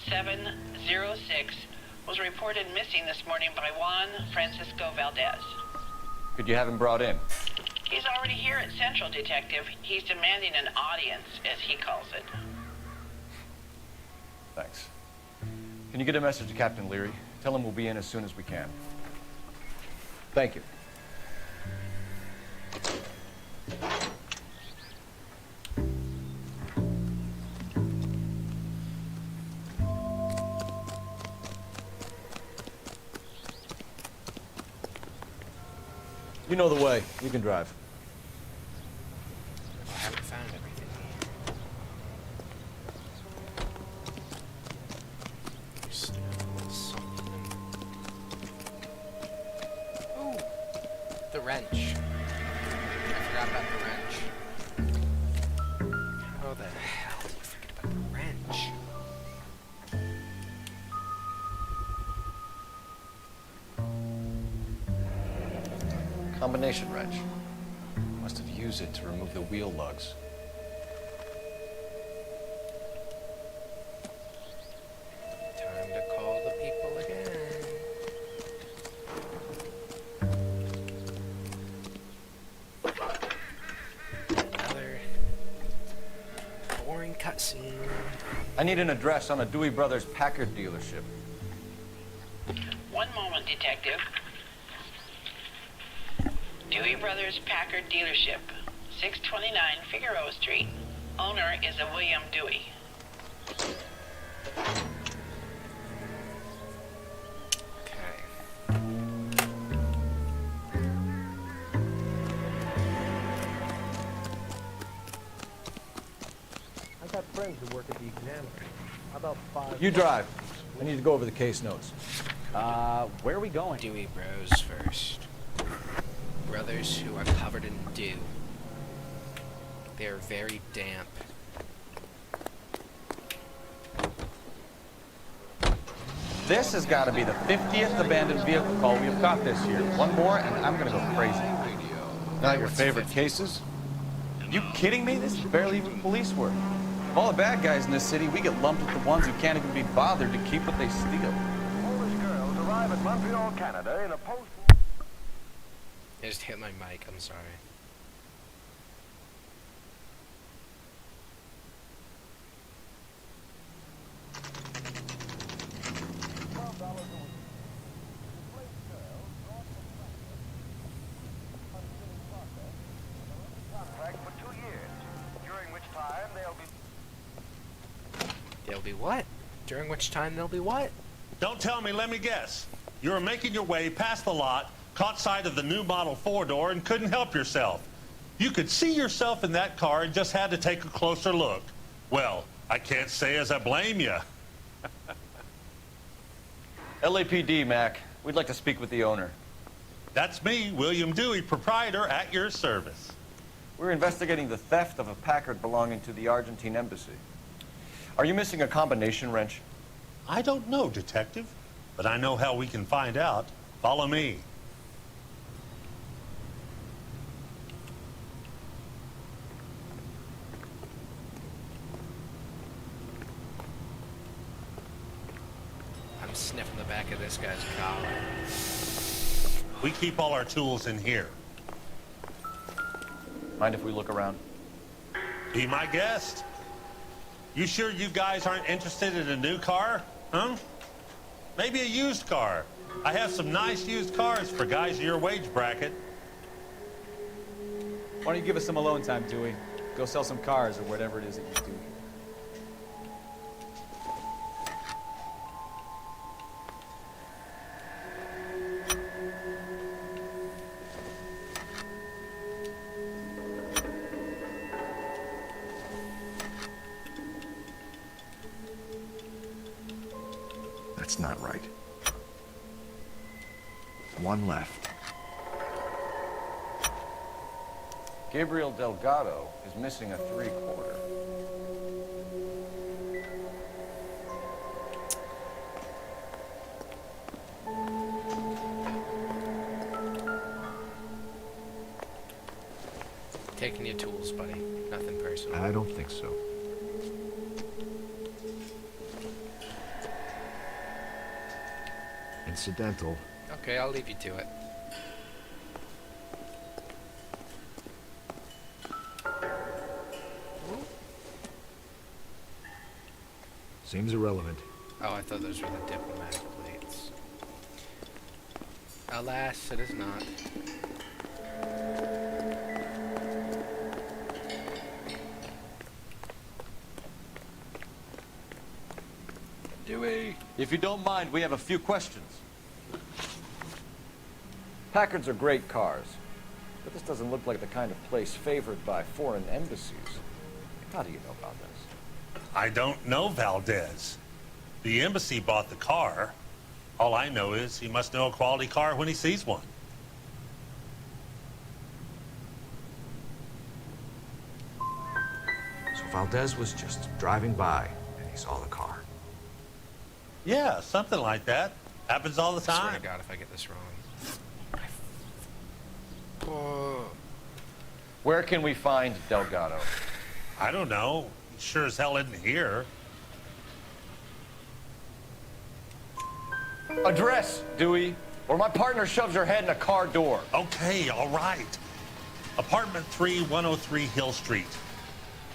P: 706, was reported missing this morning by Juan Francisco Valdez.
B: Could you have him brought in?
P: He's already here at Central, Detective. He's demanding an audience, as he calls it.
B: Thanks. Can you get a message to Captain Leary? Tell him we'll be in as soon as we can. Thank you.
D: You know the way. You can drive.
A: I haven't found everything here. Snow, something. Ooh, the wrench. I forgot about the wrench. How the hell did you forget about the wrench?
B: Combination wrench. Must have used it to remove the wheel lugs.
A: Time to call the people again. Another boring cutscene.
B: I need an address on a Dewey Brothers Packard dealership.
P: One moment, Detective. Dewey Brothers Packard dealership, 629 Figueroa Street. Owner is a William Dewey.
G: I got friends who work at the Examiner. How about 5?
D: You drive. I need to go over the case notes.
Q: Where are we going?
A: Dewey Bros first. Brothers who are covered in dew. They are very damp.
D: This has got to be the 50th abandoned vehicle call we've got this year. One more, and I'm going to go crazy. Not your favorite cases? You kidding me? This is barely even police work. Of all the bad guys in this city, we get lumped with the ones who can't even be bothered to keep what they steal.
J: Polish girls arrive at Montreal, Canada in a post...
A: I just hit my mic, I'm sorry.
J: For 2 years, during which time they'll be...
A: They'll be what? During which time they'll be what?
I: Don't tell me, let me guess. You were making your way past the lot, caught sight of the new model 4-door, and couldn't help yourself. You could see yourself in that car and just had to take a closer look. Well, I can't say as I blame you.
B: LAPD, Mac. We'd like to speak with the owner.
I: That's me, William Dewey, proprietor, at your service.
B: We're investigating the theft of a Packard belonging to the Argentine embassy. Are you missing a combination wrench?
I: I don't know, Detective, but I know how we can find out. Follow me.
A: I'm sniffing the back of this guy's collar.
I: We keep all our tools in here.
B: Mind if we look around?
I: Be my guest. You sure you guys aren't interested in a new car? Huh? Maybe a used car. I have some nice used cars for guys in your wage bracket.
Q: Why don't you give us some alone time, Dewey? Go sell some cars or whatever it is that you do.
V: That's not right. One left.
B: Gabriel Delgado is missing a 3/4.
A: Taking your tools, buddy. Nothing personal.
V: I don't think so. Incidental.
A: Okay, I'll leave you to it.
V: Seems irrelevant.
A: Oh, I thought those were the diplomatic plates. Alas, it is not.
B: Dewey. If you don't mind, we have a few questions. Packards are great cars. But this doesn't look like the kind of place favored by foreign embassies. How do you know about this?
I: I don't know Valdez. The embassy bought the car. All I know is he must know a quality car when he sees one.
V: So Valdez was just driving by and he saw the car.
I: Yeah, something like that. Happens all the
A: I swear
I: time.
A: to God, if I get this wrong.
B: Where can we find Delgado?
I: I don't know. He sure as hell isn't here.
B: Address, Dewey, or my partner shoves her head in a car door.
I: Okay, all right. Apartment 3, 103 Hill Street.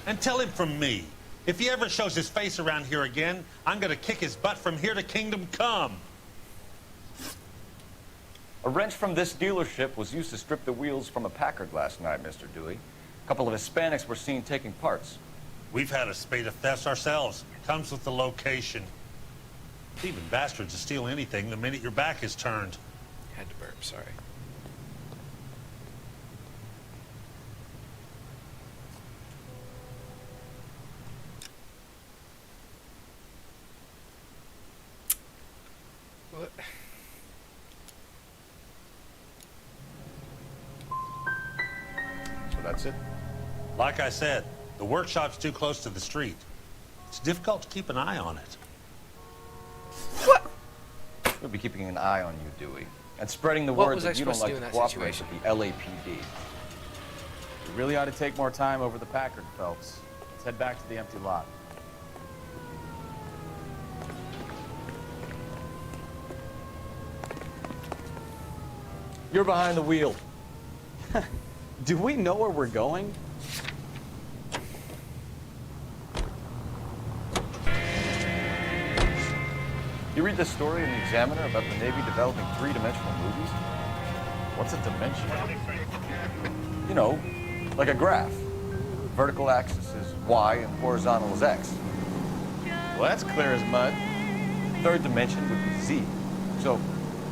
I: And tell him from me, if he ever shows his face around here again, I'm gonna kick his butt from here to Kingdom Come.
B: A wrench from this dealership was used to strip the wheels from a Packard last night, Mr. Dewey. A couple of Hispanics were seen taking parts.
I: We've had a spate of thefts ourselves. Comes with the location. Thieving bastards will steal anything the minute your back is turned.
A: Had to burp, sorry. What?
B: So that's it?
I: Like I said, the workshop's too close to the street. It's difficult to keep an eye on it.
B: We'll be keeping an eye on you, Dewey, and spreading the
A: What
B: word
A: was I
B: that you don't
A: supposed
B: like
A: to
B: to
A: do in that
B: cooperate
A: situation?
B: with the LAPD.
D: You really ought to take more time over the Packard, Phelps. Let's head back to the empty lot.
B: You're behind the wheel.
D: Do we know where we're going?
B: You read this story in the Examiner about the Navy developing three-dimensional movies?
D: What's a dimension?
B: You know, like a graph. Vertical axis is Y and horizontal is X.
D: Well, that's clear as mud.
B: Third dimension would be Z. So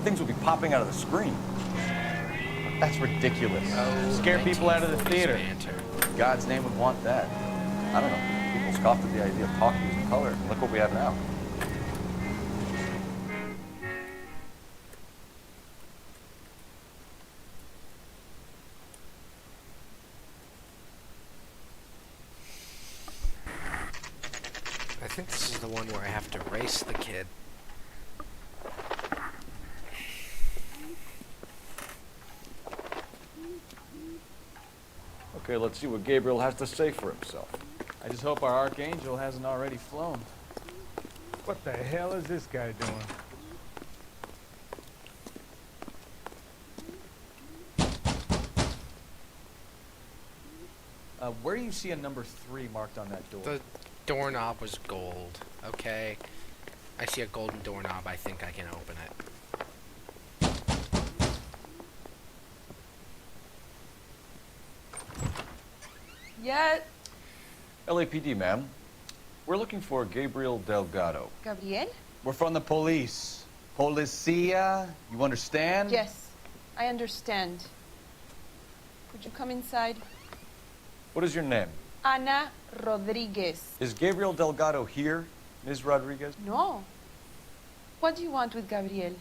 B: things would be popping out of the screen.
D: That's ridiculous.
A: Oh,
D: Scare people out of the
A: 1940s
D: theater.
A: banter.
B: God's name would want that. I don't know. People scoffed at the idea of talk using color, and look what we have now.
A: I think this is the one where I have to race the kid.
B: Okay, let's see what Gabriel has to say for himself.
D: I just hope our Archangel hasn't already flown.
N: What the hell is this guy doing?
D: Where do you see a number 3 marked on that door?
A: The doorknob was gold, okay? I see a golden doorknob, I think I can open it.
K: Yet.
B: LAPD, ma'am. We're looking for Gabriel Delgado.
K: Gabriel?
D: We're from the police. Policia, you understand?
K: Yes, I understand. Could you come inside?
B: What is your name?
K: Ana Rodriguez.
B: Is Gabriel Delgado here, Ms. Rodriguez?
K: No. What do you want with Gabriel?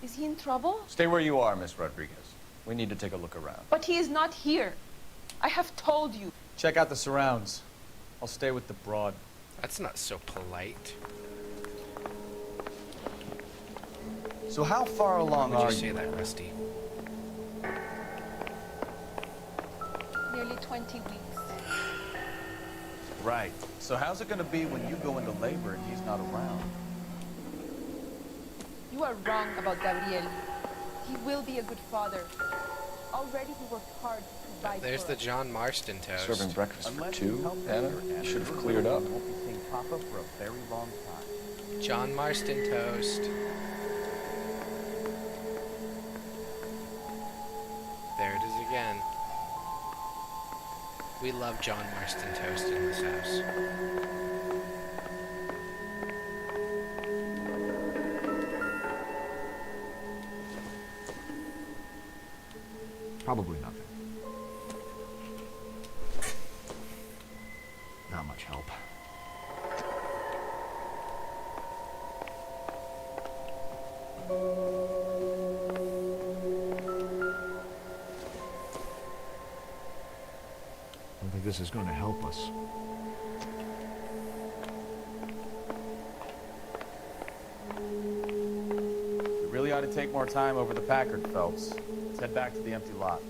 K: Is he in trouble?
B: Stay where you are, Ms. Rodriguez. We need to take a look around.
K: But he is not here. I have told you.
D: Check out the surrounds. I'll stay with the broad.
A: That's not so polite.
D: So how far along
A: Why would
D: are
A: you say
D: you?
A: that, Rusty?
K: Nearly 20 weeks.
D: Right. So how's it going to be when you go into labor and he's not around?
K: You are wrong about Gabriel. He will be a good father. Already he worked hard to provide
A: There's
K: for
A: the
K: us.
A: John Marston toast.
B: Serving breakfast for two, Anna? You should have cleared up.
D: Won't be seeing Papa for a very long time.
A: John Marston toast. There it is again. We love John Marston toast in this house.
V: Probably nothing. Not much help. I don't think this is going to help us.
D: We really ought to take more time over the Packard, Phelps. Let's head back to the empty lot.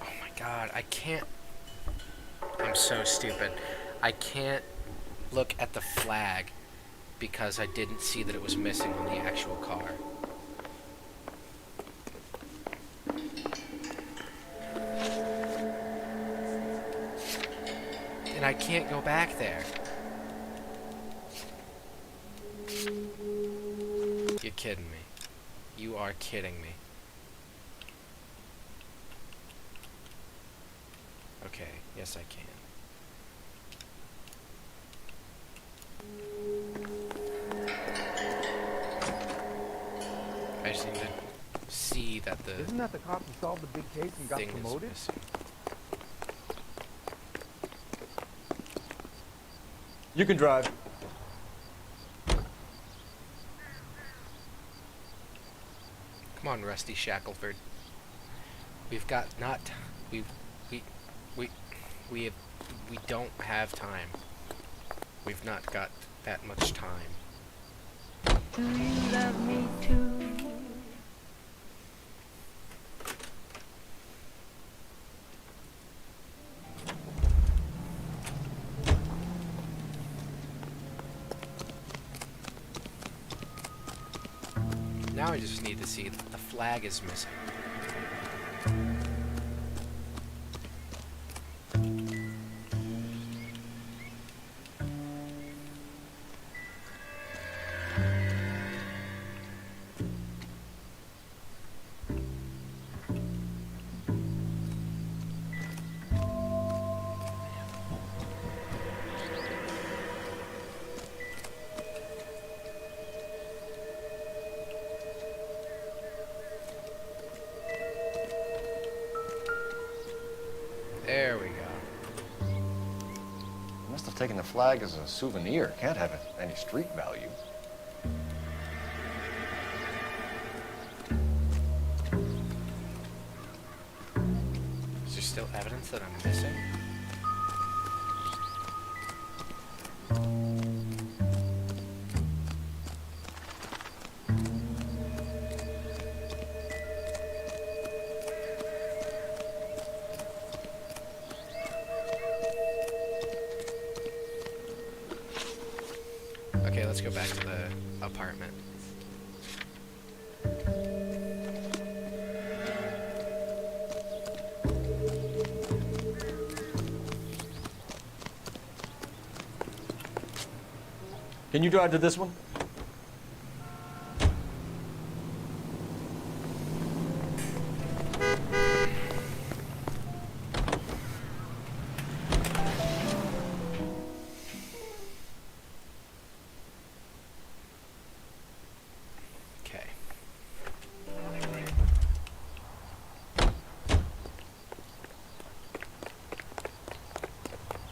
A: Oh my god, I can't... I'm so stupid. I can't look at the flag because I didn't see that it was missing on the actual car. And I can't go back there. You're kidding me. You are kidding me. Okay, yes I can. I just need to see that the...
N: Isn't that the cop who solved the big case and got promoted?
B: You can drive.
A: Come on, Rusty Shackelford. We've got not... We don't have time. We've not got that much time.
S: Do you love me too?
A: Now I just need to see that the flag is missing. There we go.
B: Must have taken the flag as a souvenir. Can't have any street value.
A: Is there still evidence that I'm missing? Okay, let's go back to the apartment.
B: Can you drive to this one?
A: Okay.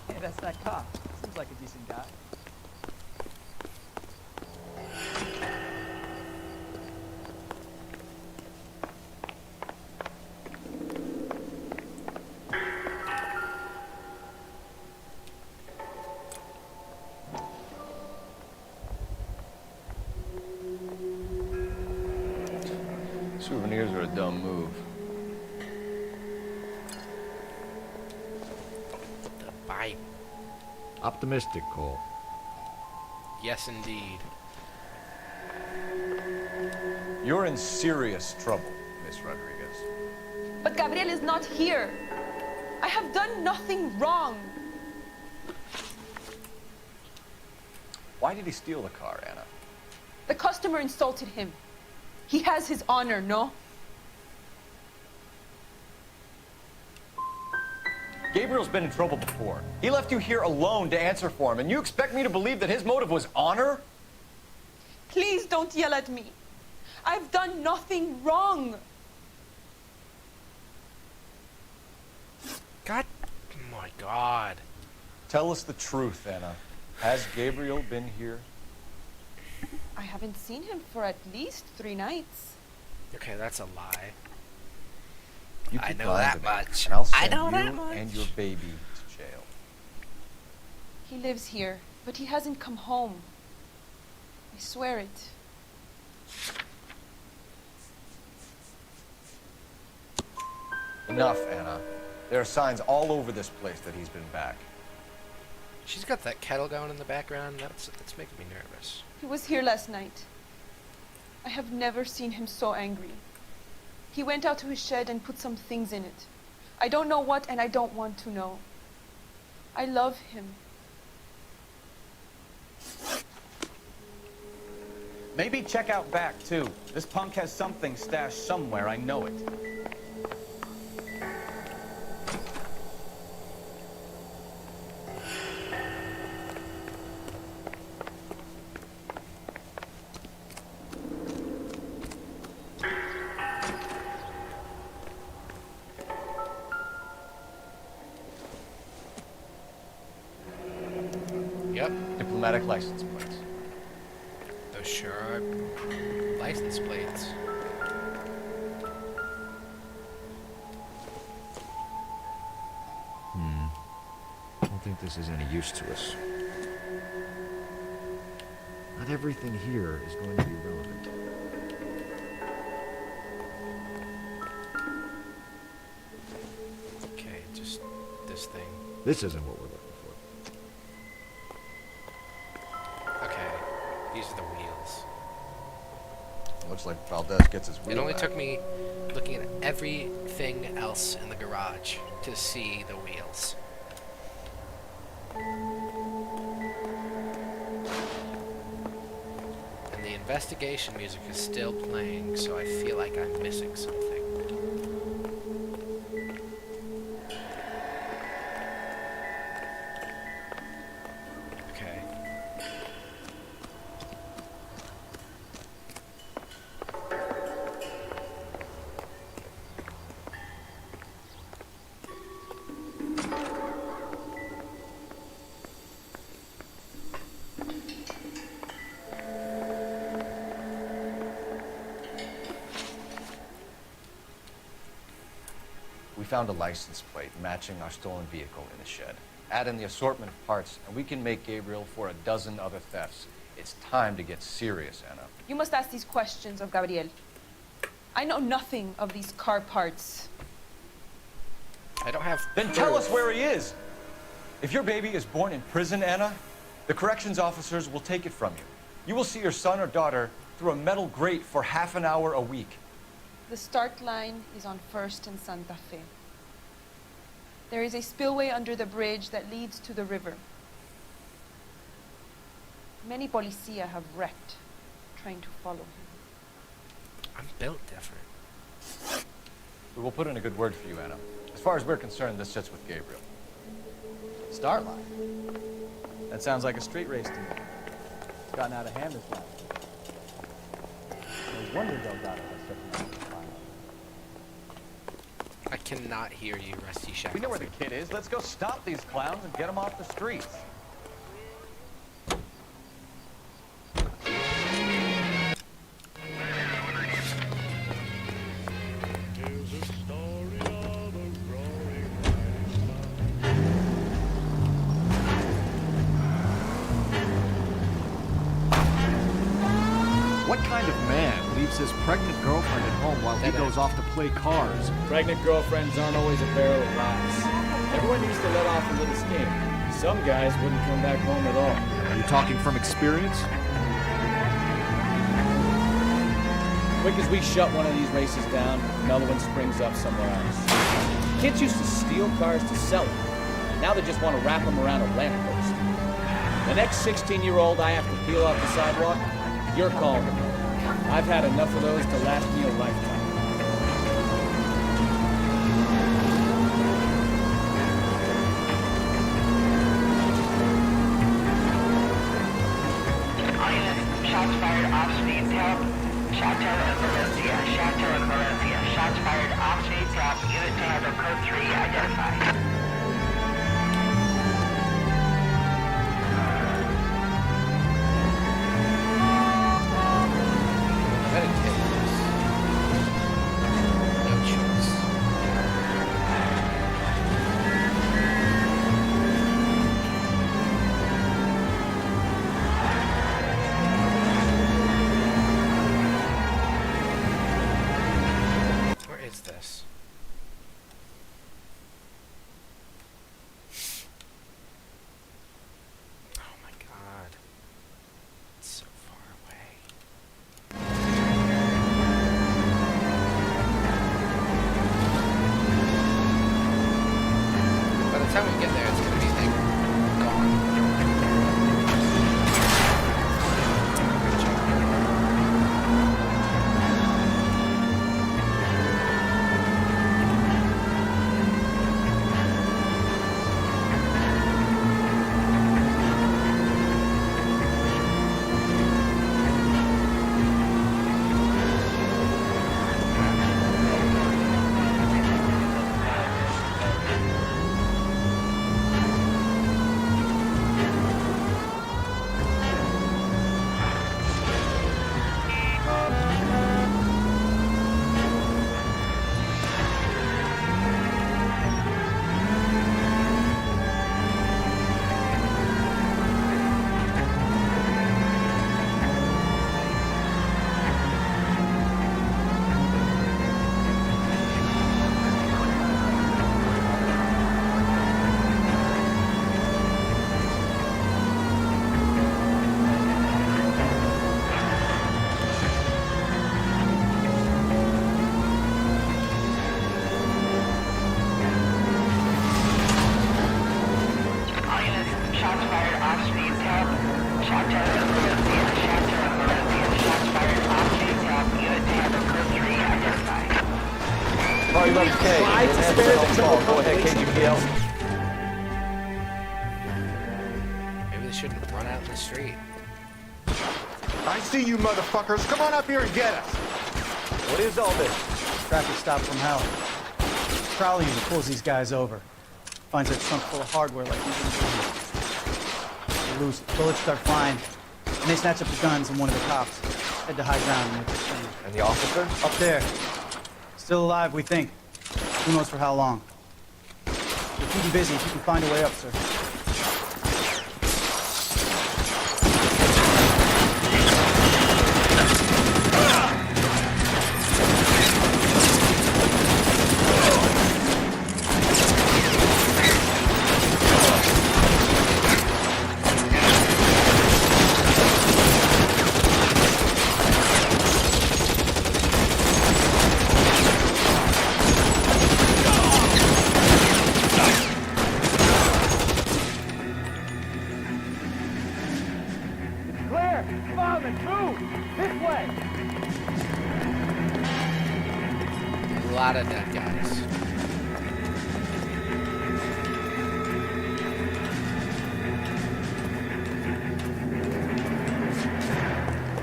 L: Hey, that's that cop. Seems like a decent guy.
B: Souvenirs are a dumb move.
A: The Bible.
V: Optimistic, Cole.
A: Yes, indeed.
B: You're in serious trouble, Miss Rodriguez.
K: But Gabriel is not here. I have done nothing wrong.
B: Why did he steal the car, Anna?
K: The customer insulted him. He has his honor, no?
B: Gabriel's been in trouble before. He left you here alone to answer for him, and you expect me to believe that his motive was honor?
K: Please don't yell at me. I've done nothing wrong.
A: God, oh my God.
B: Tell us the truth, Anna. Has Gabriel been here?
K: I haven't seen him for at least 3 nights.
A: Okay, that's a lie.
B: You
A: I
B: keep
A: know
B: lying
A: that
B: to me,
A: much.
B: and I'll
A: I
B: send
A: know
B: you
A: that much.
B: and your baby to jail.
K: He lives here, but he hasn't come home. I swear it.
B: Enough, Anna. There are signs all over this place that he's been back.
A: She's got that kettle going in the background. That's making me nervous.
K: He was here last night. I have never seen him so angry. He went out to his shed and put some things in it. I don't know what, and I don't want to know. I love him.
D: Maybe check out back, too. This punk has something stashed somewhere, I know it.
A: Yep.
B: Diplomatic license plates.
A: Those sure are license plates.
V: I don't think this is any use to us. Not everything here is going to be relevant.
A: Okay, just this thing.
V: This isn't what we're looking for.
A: Okay, these are the wheels.
B: Looks like Valdez gets his wheel
A: It only
B: back.
A: took me looking at everything else in the garage to see the wheels. And the investigation music is still playing, so I feel like I'm missing something. Okay.
B: We found a license plate matching our stolen vehicle in the shed. Add in the assortment of parts, and we can make Gabriel for a dozen other thefts. It's time to get serious, Anna.
K: You must ask these questions of Gabriel. I know nothing of these car parts.
A: I don't have...
B: Then tell us where he is! If your baby is born in prison, Anna, the corrections officers will take it from you. You will see your son or daughter through a metal grate for half an hour a week.
K: The start line is on 1st and Santa Fe. There is a spillway under the bridge that leads to the river. Many policia have wrecked trying to follow him.
A: I'm built different.
B: We will put in a good word for you, Anna. As far as we're concerned, this sits with Gabriel.
L: Start line. That sounds like a street race to me. It's gotten out of hand this last week. No wonder Delgado has such a nice file.
A: I cannot hear you, Rusty Shackleton.
D: We know where the kid is. Let's go stop these clowns and get them off the streets.
V: What kind of man leaves his pregnant girlfriend at home while he goes off to play cars?
Q: Pregnant girlfriends aren't always a barrel of laughs. Everyone needs to let off a little steam. Some guys wouldn't come back home at all.
V: Are you talking from experience?
Q: Quick as we shut one of these races down, another one springs up somewhere else. Kids used to steal cars to sell them. Now they just want to wrap them around a lamppost. The next 16-year-old I have to peel off the sidewalk, you're calling them. I've had enough of those to last me a lifetime.
J: Shots fired Tango code 3 identified.
A: By the time we get there, it's gonna be like gone.
B: Car 11K. Go ahead, KGPL.
A: Maybe they shouldn't run out in the street.
N: I see you motherfuckers. Come on up here and get us.
B: What is all this?
L: Traffic stop from hell. Trolley user pulls these guys over. Finds their trunk full of hardware like these in They lose. Bullets start flying. And they snatch up the guns and one of the cops. Head to high ground and make a stand.
B: And the officer?
L: Up there. Still alive, we think. Who knows for how long. We're keeping busy if you can find a way up, sir.
A: A lot of dead guys.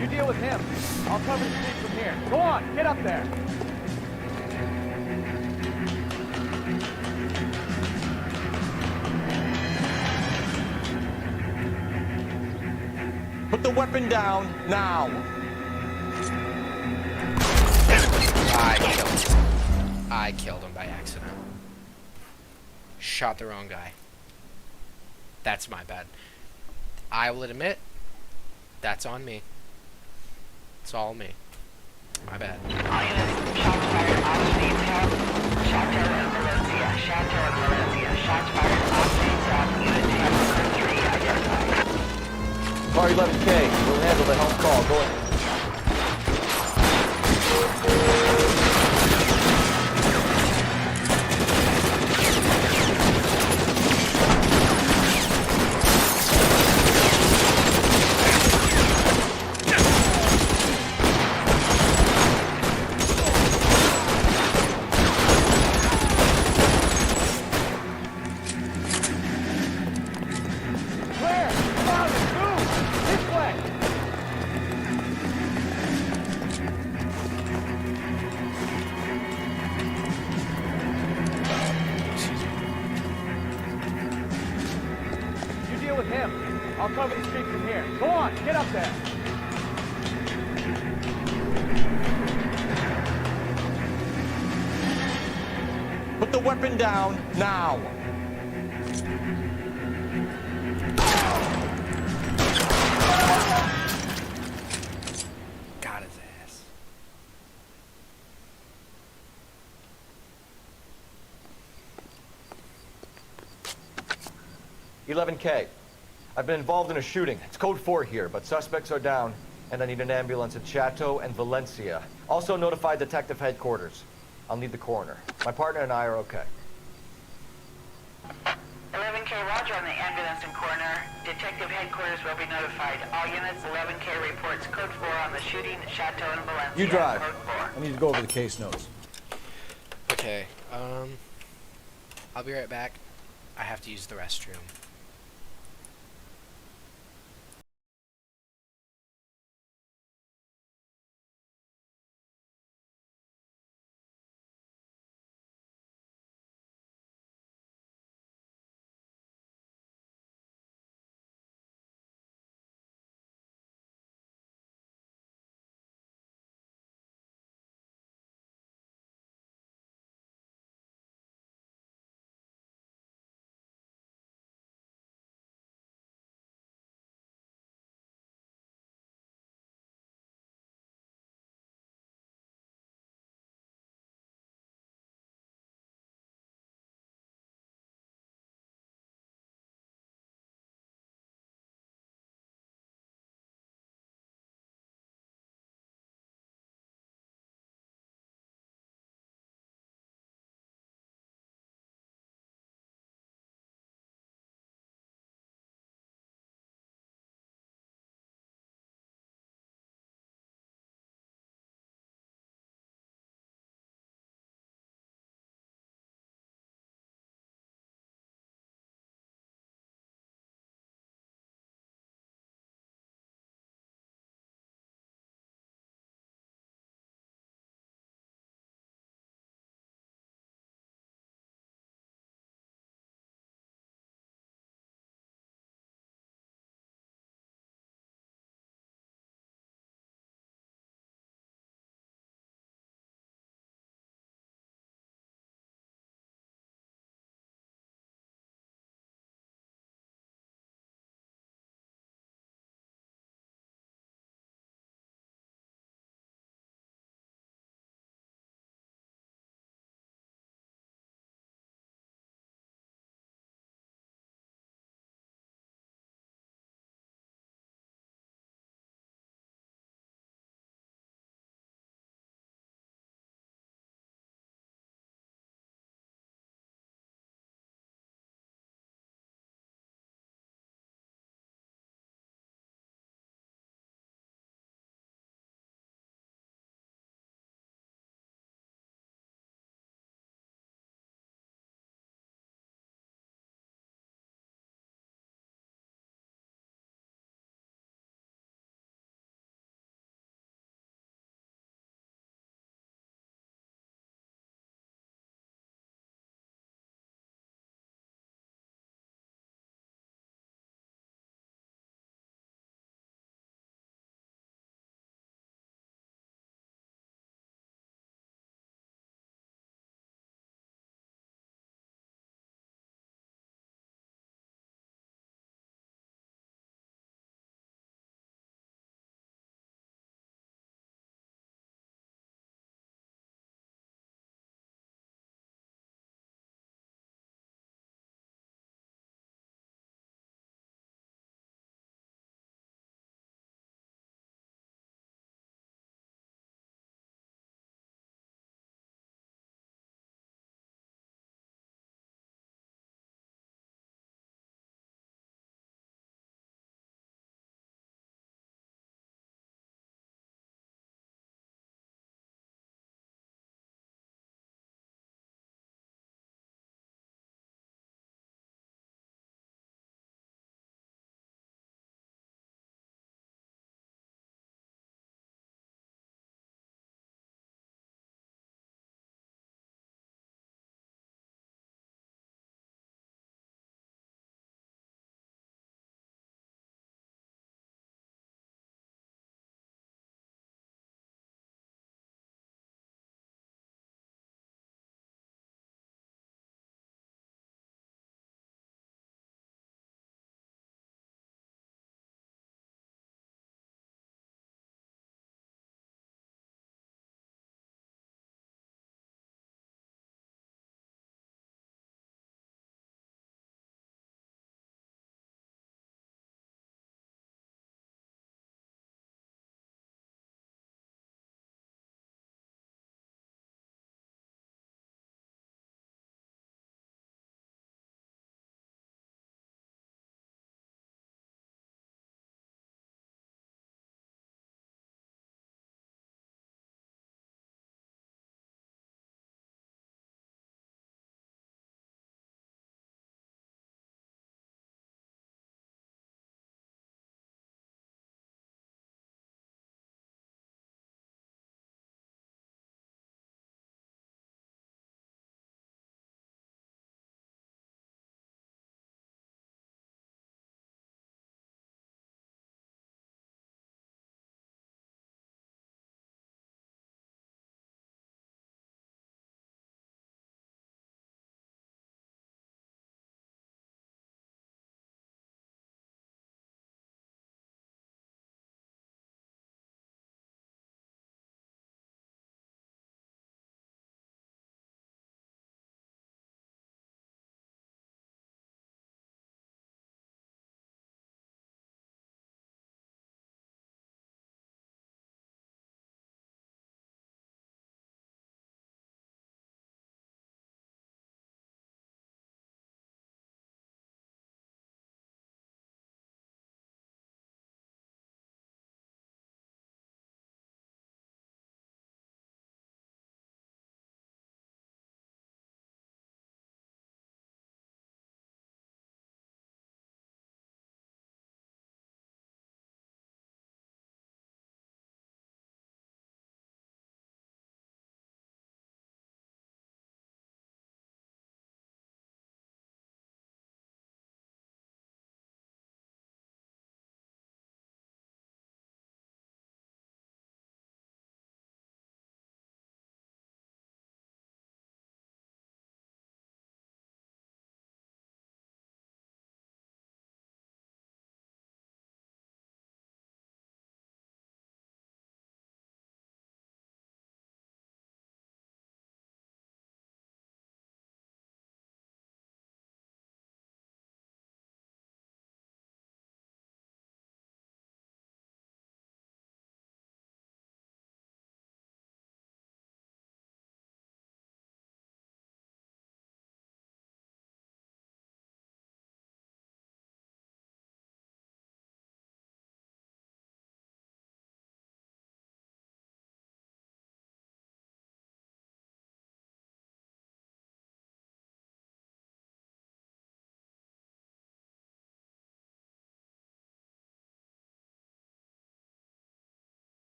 L: You deal with him. I'll cover the street from here. Go on, get up there.
B: Put the weapon down now.
A: I killed him by accident. Shot the wrong guy. That's my bad. I will admit, that's on me. It's all me. My bad.
J: Shots fired off speed south. Shatter and Valencia. Shatter and Valencia. Shots fired off speed south. Unit 10 3 identified.
B: Car 11K. We'll handle the help call. Go ahead.
Q: with him. I'll cover the street from here. Go on, get up there.
B: Put the weapon down now.
A: Got his ass.
B: $11K. I've been involved in a shooting. It's code 4 here, but suspects are down, and I need an ambulance at Chateau and Valencia. Also notify Detective Headquarters. I'll need the coroner. My partner and I are okay.
P: 11K, roger on the ambulance and coroner. Detective Headquarters will be notified. All units, 11K reports code 4 on the shooting at Chateau and Valencia.
B: You drive.
P: Code 4.
B: I need to go over the case notes.
A: Okay, I'll be right back. I have to use the restroom.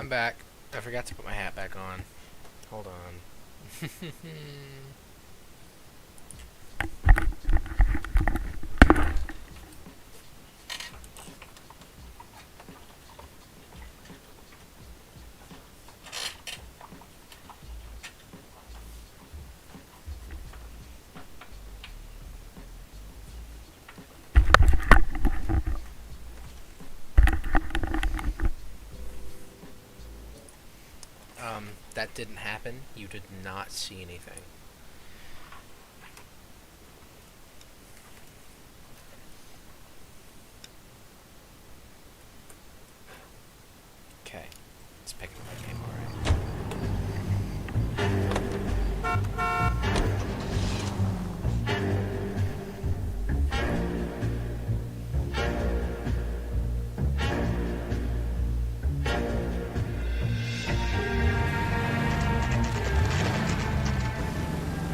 A: I'm back. I forgot to put my hat back on. Hold on. That didn't happen. You did not see anything. Okay. Let's pick up my game, alright.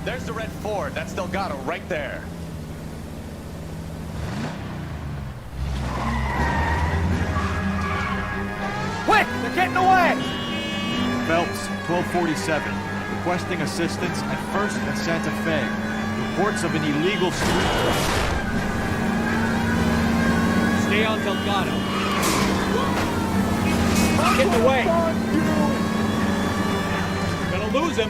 D: There's the red Ford. That's Delgado right there.
L: Quick! They're getting away!
V: Phelps, 1247. Requesting assistance at 1st and Santa Fe. Reports of an illegal street race.
Q: Stay on Delgado. Getting away. Gonna lose him.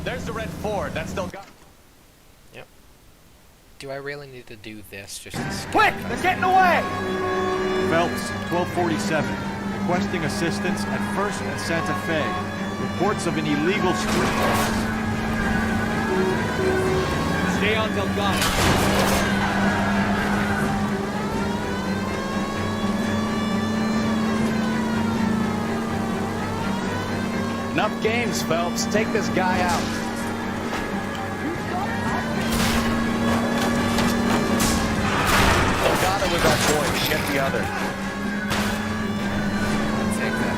D: There's the red Ford. That's Delgado.
A: Yep. Do I really need to do this just to skip?
L: Quick! They're getting away!
V: Phelps, 1247. Requesting assistance at 1st and Santa Fe. Reports of an illegal street race.
Q: Stay on Delgado.
D: Enough games, Phelps. Take this guy out. Delgado was our boy. Get the other.
A: Take that.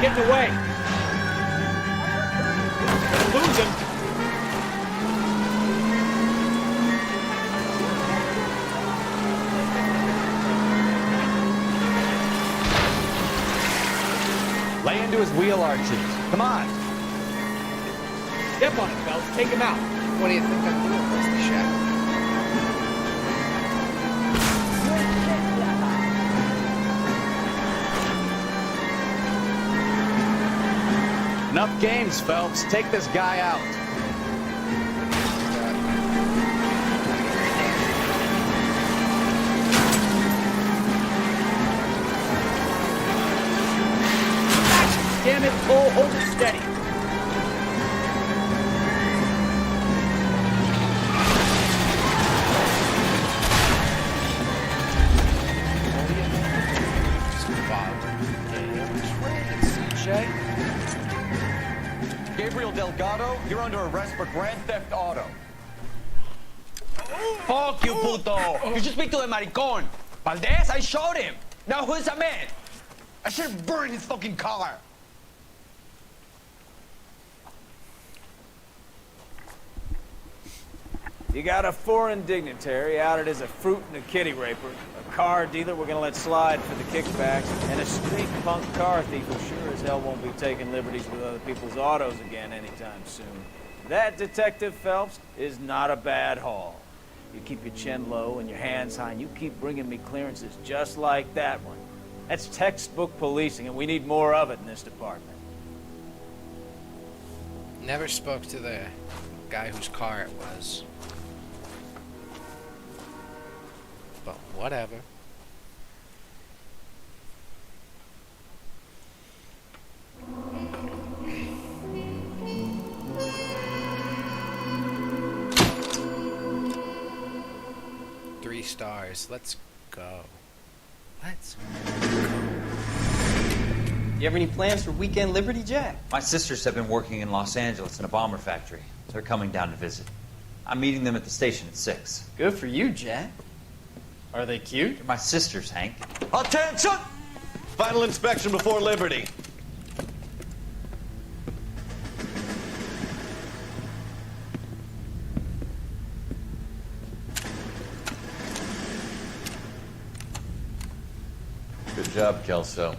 Q: Getting away. Gonna lose him.
D: Lay into his wheel arches. Come on.
Q: Step on it, Phelps. Take him out.
A: What do you think I'm doing? Where's the shadow?
D: Enough games, Phelps. Take this guy out.
Q: Damn it, Cole. Hold it steady.
D: Gabriel Delgado, you're under arrest for grand theft auto.
E: Fuck you, puto! You should speak to the maricon. Valdez, I showed him. Now who's the man? I should burn his fucking car.
F: You got a foreign dignitary outed as a fruit and a kitty raper, a car dealer we're gonna let slide for the kickbacks, and a street punk car thief who sure as hell won't be taking liberties with other people's autos again anytime soon. That, Detective Phelps, is not a bad haul. You keep your chin low and your hands high, and you keep bringing me clearances just like that one. That's textbook policing, and we need more of it in this department.
A: Never spoke to the guy whose car it was. But whatever. stars. Let's go. Let's
O: You have any plans for weekend Liberty, Jack?
R: My sisters have been working in Los Angeles in a bomber factory. They're coming down to visit. I'm meeting them at the station at 6.
O: Good for you, Jack. Are they cute?
R: They're my sisters, Hank.
D: Attention! Final inspection before Liberty. Good job, Kelso.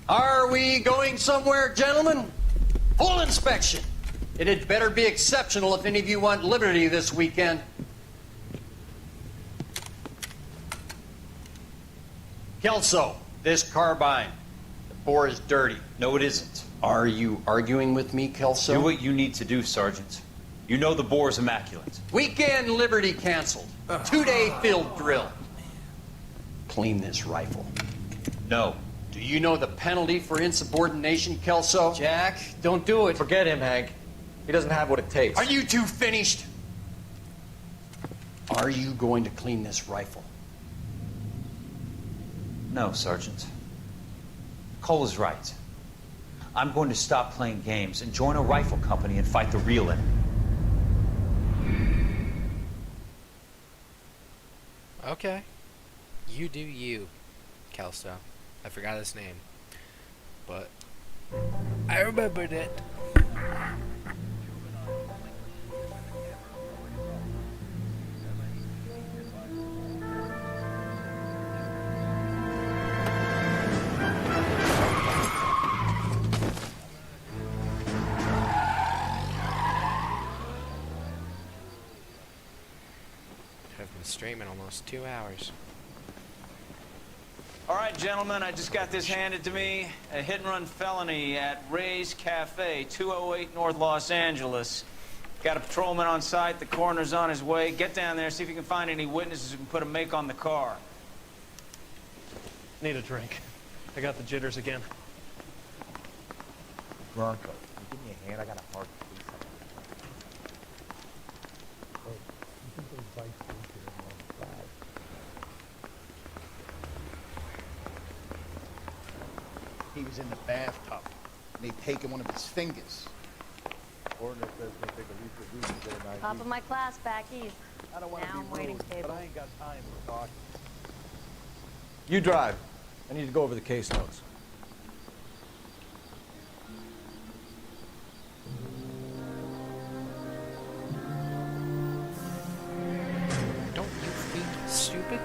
H: Are we going somewhere, gentlemen? Full inspection. It had better be exceptional if any of you want liberty this weekend. Kelso, this carbine. The bore is dirty.
R: No, it isn't.
H: Are you arguing with me, Kelso?
R: Do what you need to do, Sergeant. You know the bore is immaculate.
H: Weekend liberty canceled. 2-day field drill. Clean this rifle.
R: No.
H: Do you know the penalty for insubordination, Kelso?
O: Jack, don't do it.
B: Forget him, Hank. He doesn't have what it takes.
H: Are you two finished? Are you going to clean this rifle?
R: No, Sergeant. Cole is right. I'm going to stop playing games and join a rifle company and fight the real enemy.
A: Okay. You do you, Kelso. I forgot his name. But I remembered it. I've been streaming almost 2 hours.
F: All right, gentlemen, I just got this handed to me. A hit-and-run felony at Ray's Cafe, 208 North Los Angeles. Got a patrolman on site. The coroner's on his way. Get down there, see if you can find any witnesses who can put a make on the car.
G: Need a drink. I got the jitters again.
B: Bronco, give me a hand. I got a hard case.
W: He was in the bathtub, and they'd taken one of his fingers.
X: Top of my class back east.
W: I don't want to
X: Now
W: be
X: I'm waiting
W: rude,
X: table.
W: but I ain't got time for talk.
B: You drive. I need to go over the case notes.
A: Don't you feel stupid?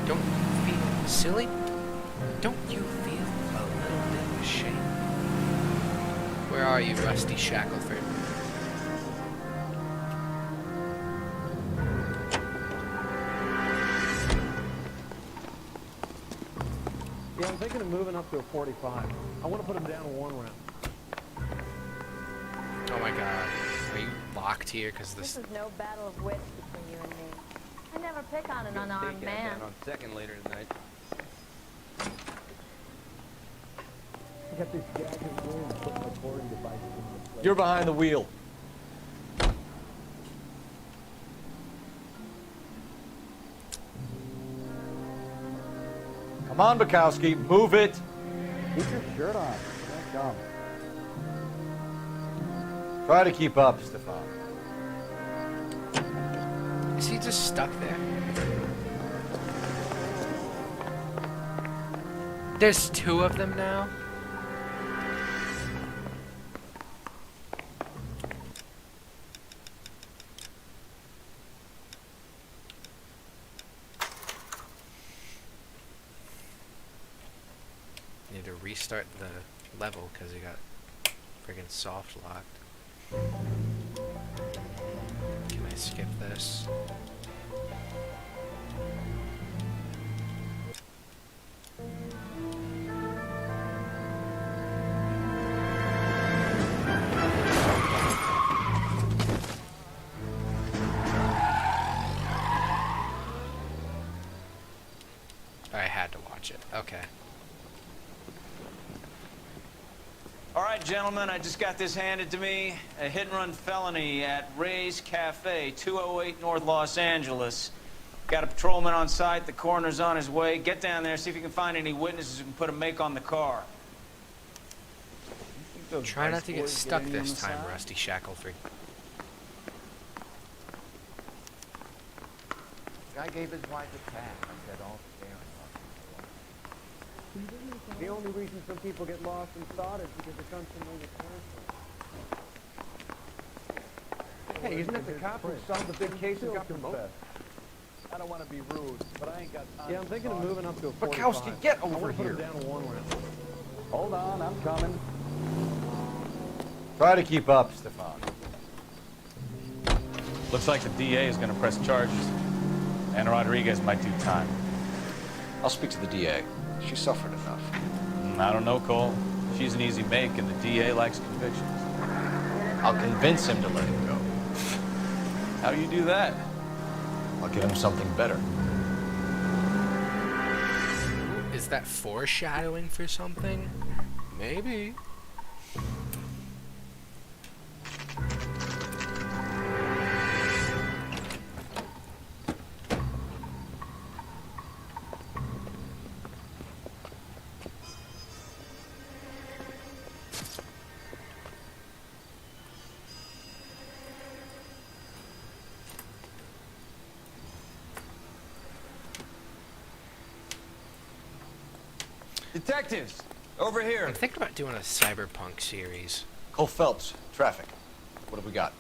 A: Don't you feel silly? Don't you feel a little bit ashamed? Where are you, Rusty Shackelford?
G: Yeah, I'm thinking of moving up to a 45. I want to put him down in 1 round.
A: Oh my god. Are you locked here? Because
X: This is no battle of wits between you and me. I never pick on an unarmed man.
M: On second later tonight.
B: You're behind the wheel. Come on, Bukowski, move it.
L: Keep your shirt on. Don't jump.
B: Try to keep up, Stefan.
A: Is he just stuck there? There's 2 of them now? Need to restart the level because he got friggin' soft locked. Can I skip this? Okay.
F: All right, gentlemen, I just got this handed to me. A hit-and-run felony at Ray's Cafe, 208 North Los Angeles. Got a patrolman on site. The coroner's on his way. Get down there, see if you can find any witnesses who can put a make on the car.
A: Try not to get stuck this time, Rusty Shackleford.
B: Guy gave his wife a tap. I said all fair.
L: The only reason some people get lost in thought is because it comes from the
G: Hey, isn't that the cop who solved the big case and got promoted?
W: I don't want to be rude, but I ain't got time.
G: Yeah, I'm thinking of moving up to a 45.
W: Bukowski, get
G: I
W: over
G: wanna put
W: here.
G: him down to one round.
W: Hold on, I'm coming.
B: Try to keep up, Stefan.
D: Looks like the DA is going to press charges. And Rodriguez might do time.
B: I'll speak to the DA. She suffered enough.
D: I don't know, Cole. She's an easy make, and the DA likes convictions.
B: I'll convince him to let him go.
D: How do you do that?
B: I'll give him something better.
A: Is that foreshadowing for something? Maybe.
E: Detectives, over here.
A: I'm thinking about doing a cyberpunk series.
B: Cole Phelps, traffic. What have we got?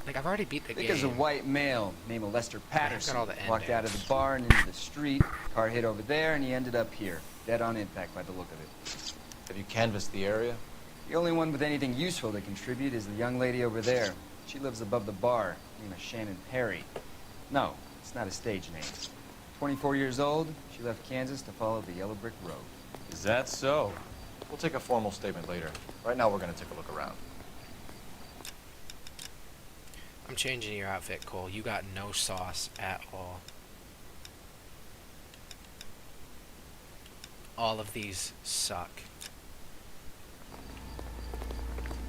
A: Like, I've already beat the
E: I think
A: game.
E: there's a white male named Lester Patterson.
A: all the
E: Walked out of the bar and into the street. Car hit over there, and he ended up here. Dead on impact by the look of it.
B: Have you canvassed the area?
E: The only one with anything useful to contribute is the young lady over there. She lives above the bar. Name is Shannon Perry. No, it's not a stage name. 24 years old, she left Kansas to follow the yellow brick road.
D: Is that so?
B: We'll take a formal statement later. Right now, we're going to take a look around.
A: I'm changing your outfit, Cole. You got no sauce at all. All of these suck.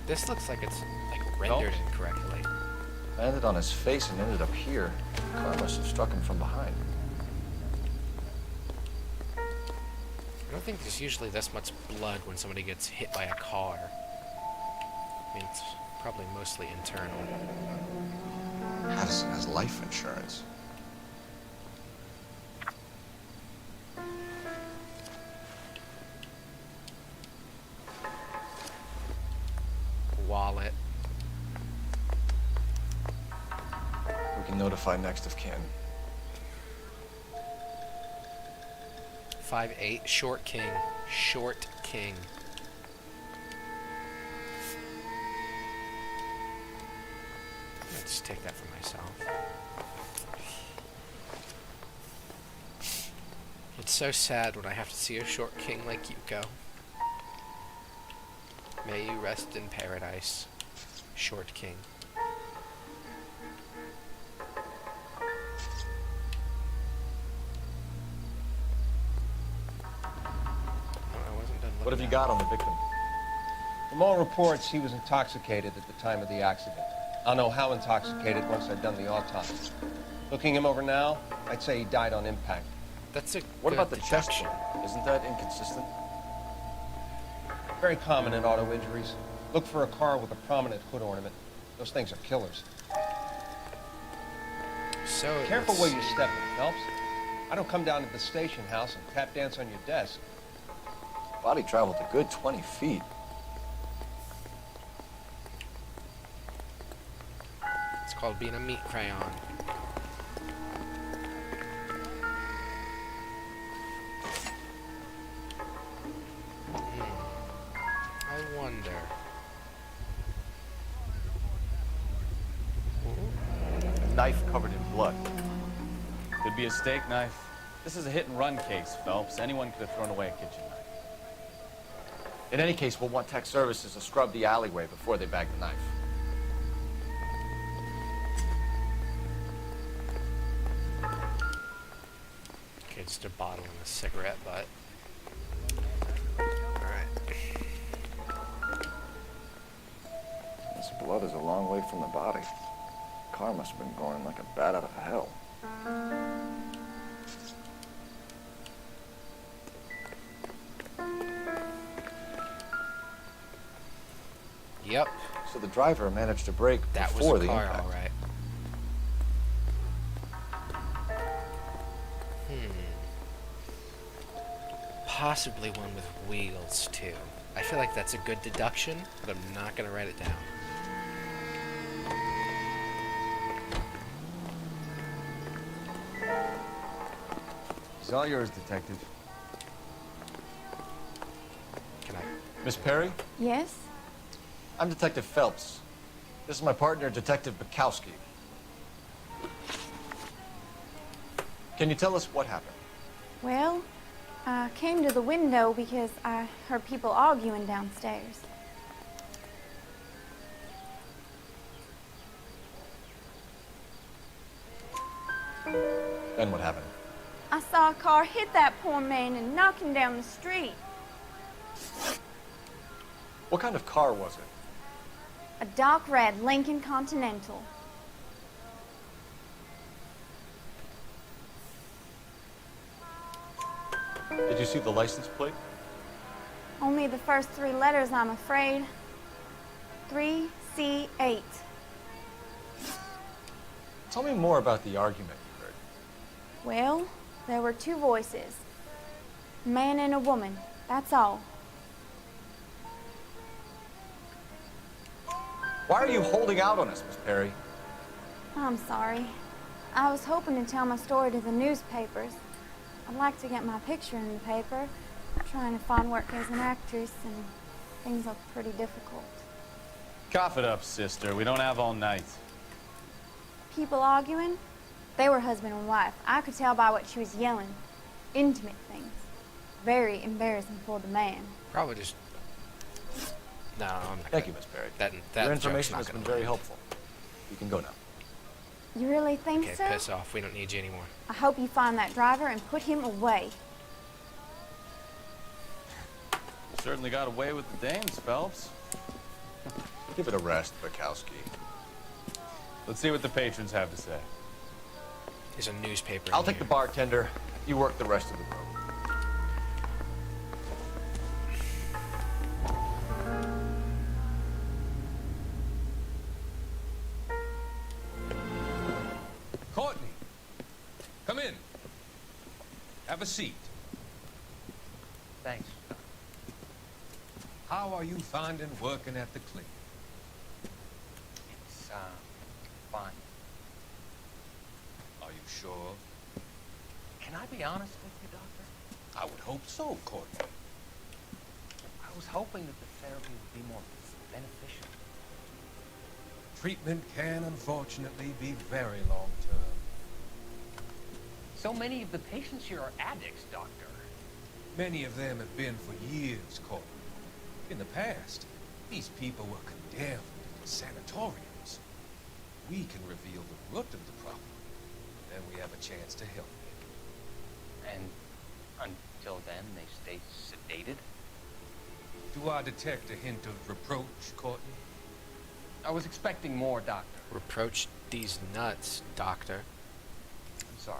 A: This looks like it's like rendered incorrectly.
B: Landed on his face and ended up here. Car must have struck him from behind.
A: I don't think there's usually this much blood when somebody gets hit by a car. I mean, it's probably mostly internal.
B: Addison has life insurance.
A: Wallet.
B: We can notify next of kin.
A: 5'8", short king. Short king. I'll just take that for myself. It's so sad when I have to see a short king like you go. May you rest in paradise, short king.
B: What have you got on the victim?
G: From all reports, he was intoxicated at the time of the accident. I'll know how intoxicated once I've done the autopsy. Looking him over now, I'd say he died on impact.
A: That's a
B: What
A: good
B: about the chest
A: deduction.
B: wound? Isn't that inconsistent?
G: Very common in auto injuries. Look for a car with a prominent hood ornament. Those things are killers.
A: So
G: Careful where you step, Phelps. I don't come down to the station house and tap dance on your desk.
B: Body traveled a good 20 feet.
A: It's called being a meat crayon. I wonder.
B: A knife covered in blood.
D: Could be a steak knife. This is a hit-and-run case, Phelps. Anyone could have thrown away a kitchen knife.
B: In any case, we'll want tech services to scrub the alleyway before they bag the knife.
A: Okay, just a bottle and a cigarette butt.
B: blood is a long way from the body. Car must have been going like a bat out of hell.
A: Yep.
B: So the driver managed to brake
A: That
B: before
A: was a
B: the
A: car,
B: impact.
A: all right. Possibly one with wheels, too. I feel like that's a good deduction, but I'm not going to write it down.
E: It's all yours, Detective.
A: Can I?
B: Miss Perry?
X: Yes?
B: I'm Detective Phelps. This is my partner, Detective Bukowski. Can you tell us what happened?
X: Well, I came to the window because I heard people arguing downstairs.
B: Then what happened?
X: I saw a car hit that poor man and knock him down the street.
B: What kind of car was it?
X: A dark red Lincoln Continental.
B: Did you see the license plate?
X: Only the first three letters, I'm afraid. 3C8.
B: Tell me more about the argument you heard.
X: Well, there were two voices. A man and a woman, that's all.
B: Why are you holding out on us, Miss Perry?
X: I'm sorry. I was hoping to tell my story to the newspapers. I'd like to get my picture in the paper. I'm trying to find work as an actress, and things look pretty difficult.
D: Cough it up, sister. We don't have all night.
X: People arguing? They were husband and wife. I could tell by what she was yelling. Intimate things. Very embarrassing for the man.
A: Probably just... No, I'm not
B: Thank you, Miss Perry.
A: That
B: Your
A: joke's
B: information
A: not
B: has
A: gonna
B: been very
A: land.
B: helpful. You can go now.
X: You really think
A: Okay,
X: so?
A: piss off. We don't need you anymore.
X: I hope you find that driver and put him away.
D: Certainly got away with the dames, Phelps.
B: Give it a rest, Bukowski.
D: Let's see what the patrons have to say.
A: There's a newspaper
B: I'll
A: in
B: take the
A: here.
B: bartender. You work the rest of the road.
C: Courtney, come in. Have a seat.
G: Thanks.
C: How are you finding working at the clinic?
G: It's, fine.
C: Are you sure?
G: Can I be honest with you, Doctor?
C: I would hope so, Courtney.
G: I was hoping that the therapy would be more beneficial.
C: Treatment can unfortunately be very long-term.
G: So many of the patients here are addicts, Doctor.
C: Many of them have been for years, Courtney. In the past, these people were condemned to sanatoriums. We can reveal the root of the problem. Then we have a chance to help them.
G: And until then, they stay sedated?
C: Do I detect a hint of reproach, Courtney?
G: I was expecting more, Doctor.
A: Reproach these nuts, doctor.
G: I'm sorry.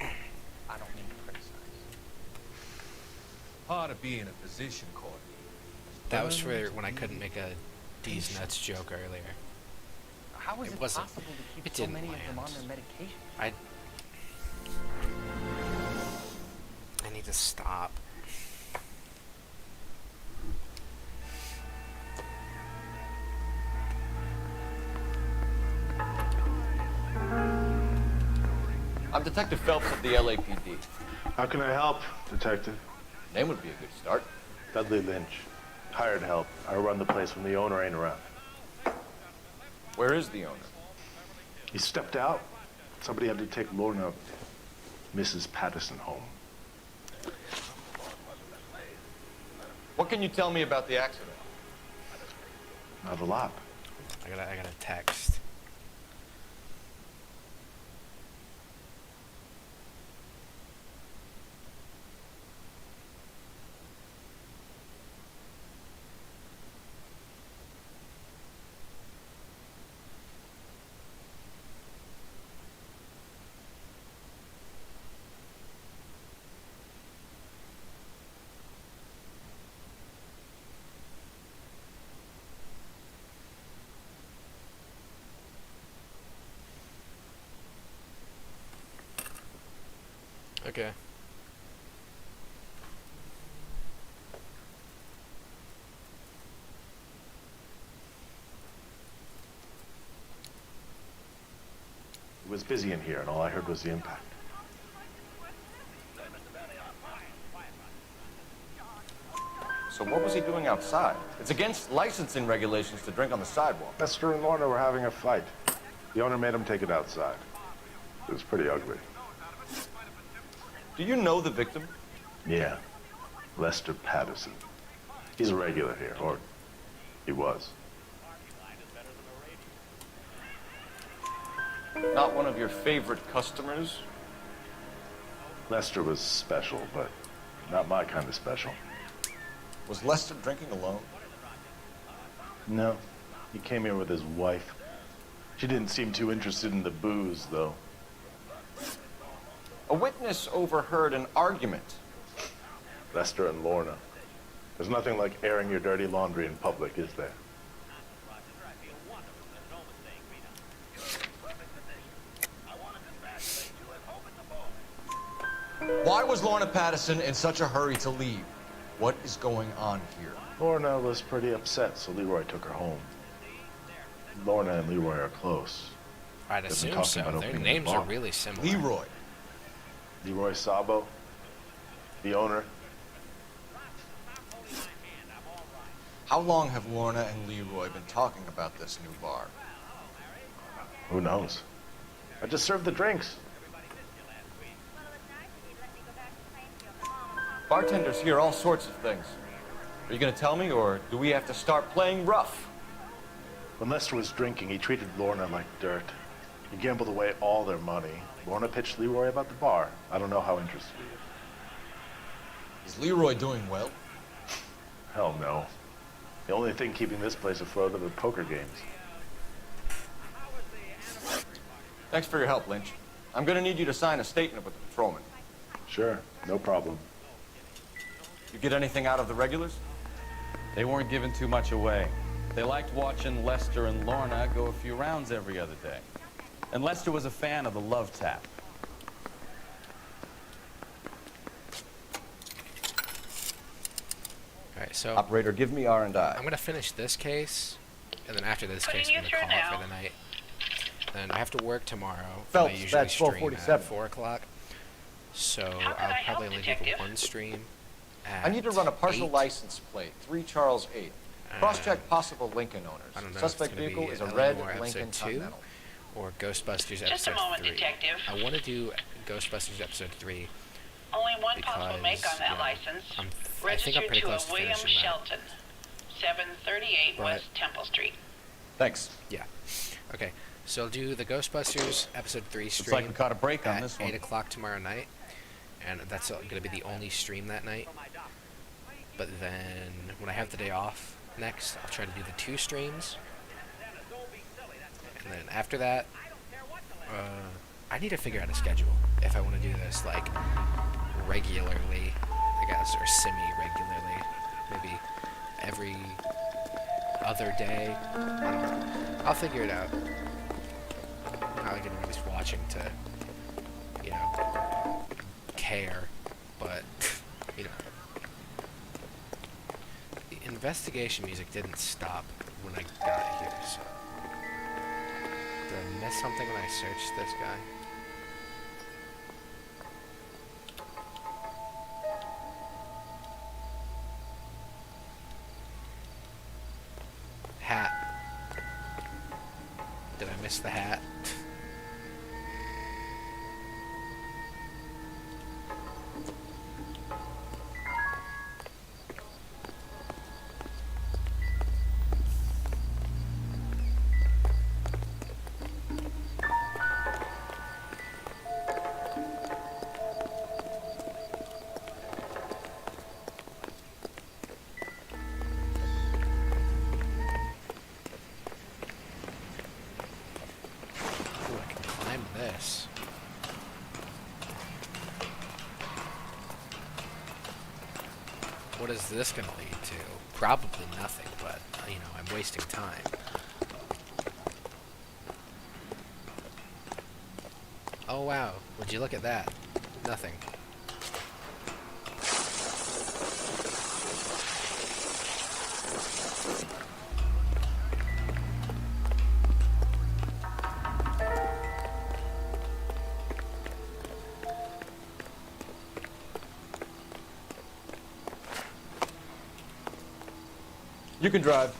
G: I don't mean to criticize.
C: Part of being a physician, Courtney.
A: That was for when I couldn't make a D's nuts joke earlier.
G: How is it
A: wasn't.
G: possible to keep
A: It
G: so
A: didn't
G: many
A: land.
G: of them on their medication?
A: I need to stop.
B: I'm Detective Phelps of the LAPD.
N: How can I help, Detective?
B: Name would be a good start.
N: Dudley Lynch. Hired help. I run the place when the owner ain't around.
B: Where is the owner?
N: He stepped out. Somebody had to take Lorna, Mrs. Patterson, home.
B: What can you tell me about the accident?
N: Not a lot.
A: I got a text. Okay.
N: It was busy in here, and all I heard was the impact.
B: So what was he doing outside? It's against licensing regulations to drink on the sidewalk.
N: Lester and Lorna were having a fight. The owner made him take it outside. It was pretty ugly.
B: Do you know the victim?
N: Yeah. Lester Patterson. He's a regular here, or he was.
B: Not one of your favorite customers?
N: Lester was special, but not my kind of special.
B: Was Lester drinking alone?
N: No. He came here with his wife. She didn't seem too interested in the booze, though.
B: A witness overheard an argument.
N: Lester and Lorna. There's nothing like airing your dirty laundry in public, is there?
B: Why was Lorna Patterson in such a hurry to leave? What is going on here?
N: Lorna was pretty upset, so Leroy took her home. Lorna and Leroy are close.
A: I'd
N: They've been
A: assume
N: talking
A: so.
N: about
A: Their
N: opening a
A: names are
N: bar.
A: really similar.
B: Leroy.
N: Leroy Sabo, the owner.
B: How long have Lorna and Leroy been talking about this new bar?
N: Who knows? I just served the drinks.
B: Bartenders hear all sorts of things. Are you going to tell me, or do we have to start playing rough?
N: When Lester was drinking, he treated Lorna like dirt. He gambled away all their money. Lorna pitched Leroy about the bar. I don't know how interested he is.
B: Is Leroy doing well?
N: Hell no. The only thing keeping this place afloat are the poker games.
B: Thanks for your help, Lynch. I'm going to need you to sign a statement with the patrolman.
N: Sure, no problem.
B: You get anything out of the regulars?
D: They weren't giving too much away. They liked watching Lester and Lorna go a few rounds every other day. And Lester was a fan of the love tap.
A: Alright, so
B: Operator, give me R&I.
A: I'm going to finish this case, and then after this
P: Putting
A: case, I'm
P: you
A: going to
P: through
A: call
P: now.
A: it for the night. Then I have to work tomorrow.
B: Phelps,
A: I usually
B: badge
A: stream
B: 1247.
A: at 4 o'clock. So
P: How can I
A: I'll
P: help,
A: probably only do
P: Detective?
A: one stream.
B: I need to run a partial
A: 8.
B: license plate, 3 Charles 8. Cross-check possible Lincoln owners.
A: I don't know.
B: Suspect
A: if it's
B: vehicle
A: gonna
B: is
A: be
B: a red
A: Noire episode
B: Lincoln
A: 2
B: Continental.
A: or Ghostbusters
P: Just a
A: episode
P: moment,
A: 3.
P: Detective.
A: I want to do Ghostbusters episode 3
P: Only one possible make
A: because,
P: on that
A: yeah,
P: license.
A: I think I'm
P: Registered
A: pretty
P: to a
A: close to
P: William
A: finishing that.
P: Shelton, 738
A: But-
P: West Temple Street.
B: Thanks.
A: Yeah. Okay. So I'll do the Ghostbusters episode 3 stream.
D: Looks like we caught a break on
A: at
D: this one.
A: 8 o'clock tomorrow night, and that's going to be the only stream that night. But then when I have the day off next, I'll try to do the 2 streams. And then after that, I need to figure out a schedule if I want to do this like regularly, I guess, or semi-regularly, maybe every other day. I don't know. I'll figure it out. Not like anybody's watching to, you know, care, but, you know. The investigation music didn't stop when I got here, so. Did I miss something when I searched this guy? Hat. Did I miss the hat? Ooh, I can climb this. What is this going to lead to? Probably nothing, but, you know, I'm wasting time. Oh, wow. Would you look at that? Nothing.
B: You can drive.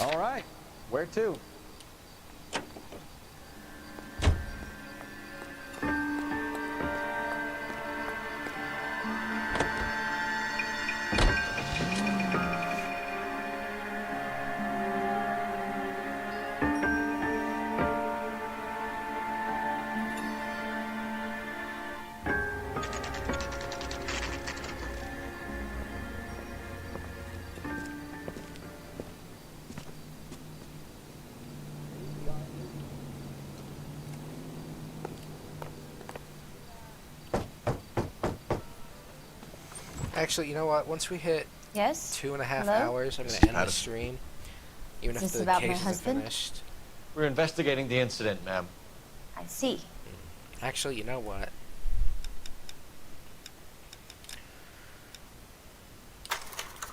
B: All right. Where to?
A: Actually, you know what? Once we hit
I: Yes?
A: 2.5
I: Hello?
A: hours, I'm
B: This
A: going
B: is
A: to end the
B: Patterson.
A: stream. Even
I: Is
A: if
I: this
A: the
I: about my
A: case isn't
I: husband?
A: finished.
B: We're investigating the incident, ma'am.
I: I see.
A: Actually, you know what?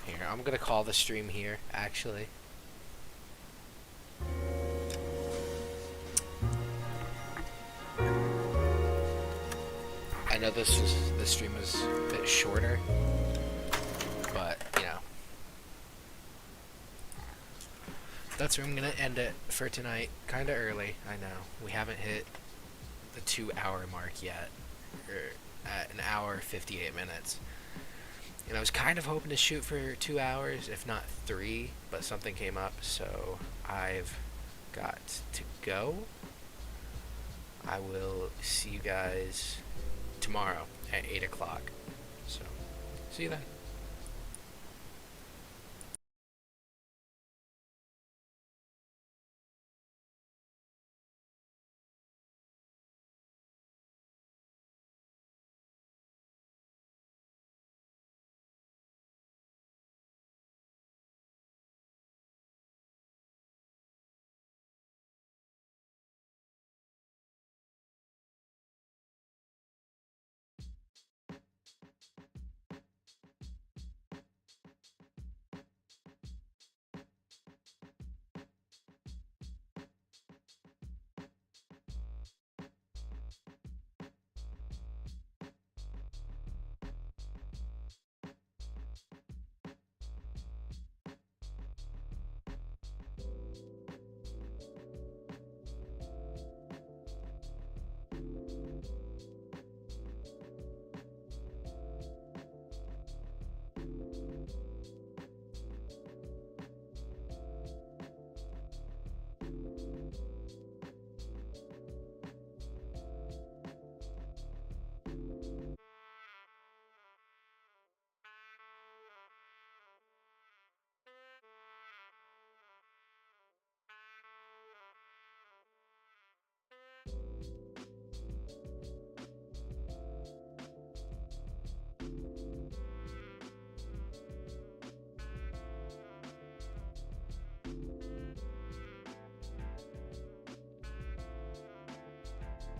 A: Here, I'm going to call the stream here, actually. I know this stream was a bit shorter, but you know, that's where I'm gonna end it for tonight. Kind of early, I know. We haven't hit the 2-hour mark yet, or at an hour 58 minutes. And I was kind of hoping to shoot for 2 hours, if not 3, but something came up, so I've got to go. I will see you guys tomorrow at 8 o'clock. So, see you then.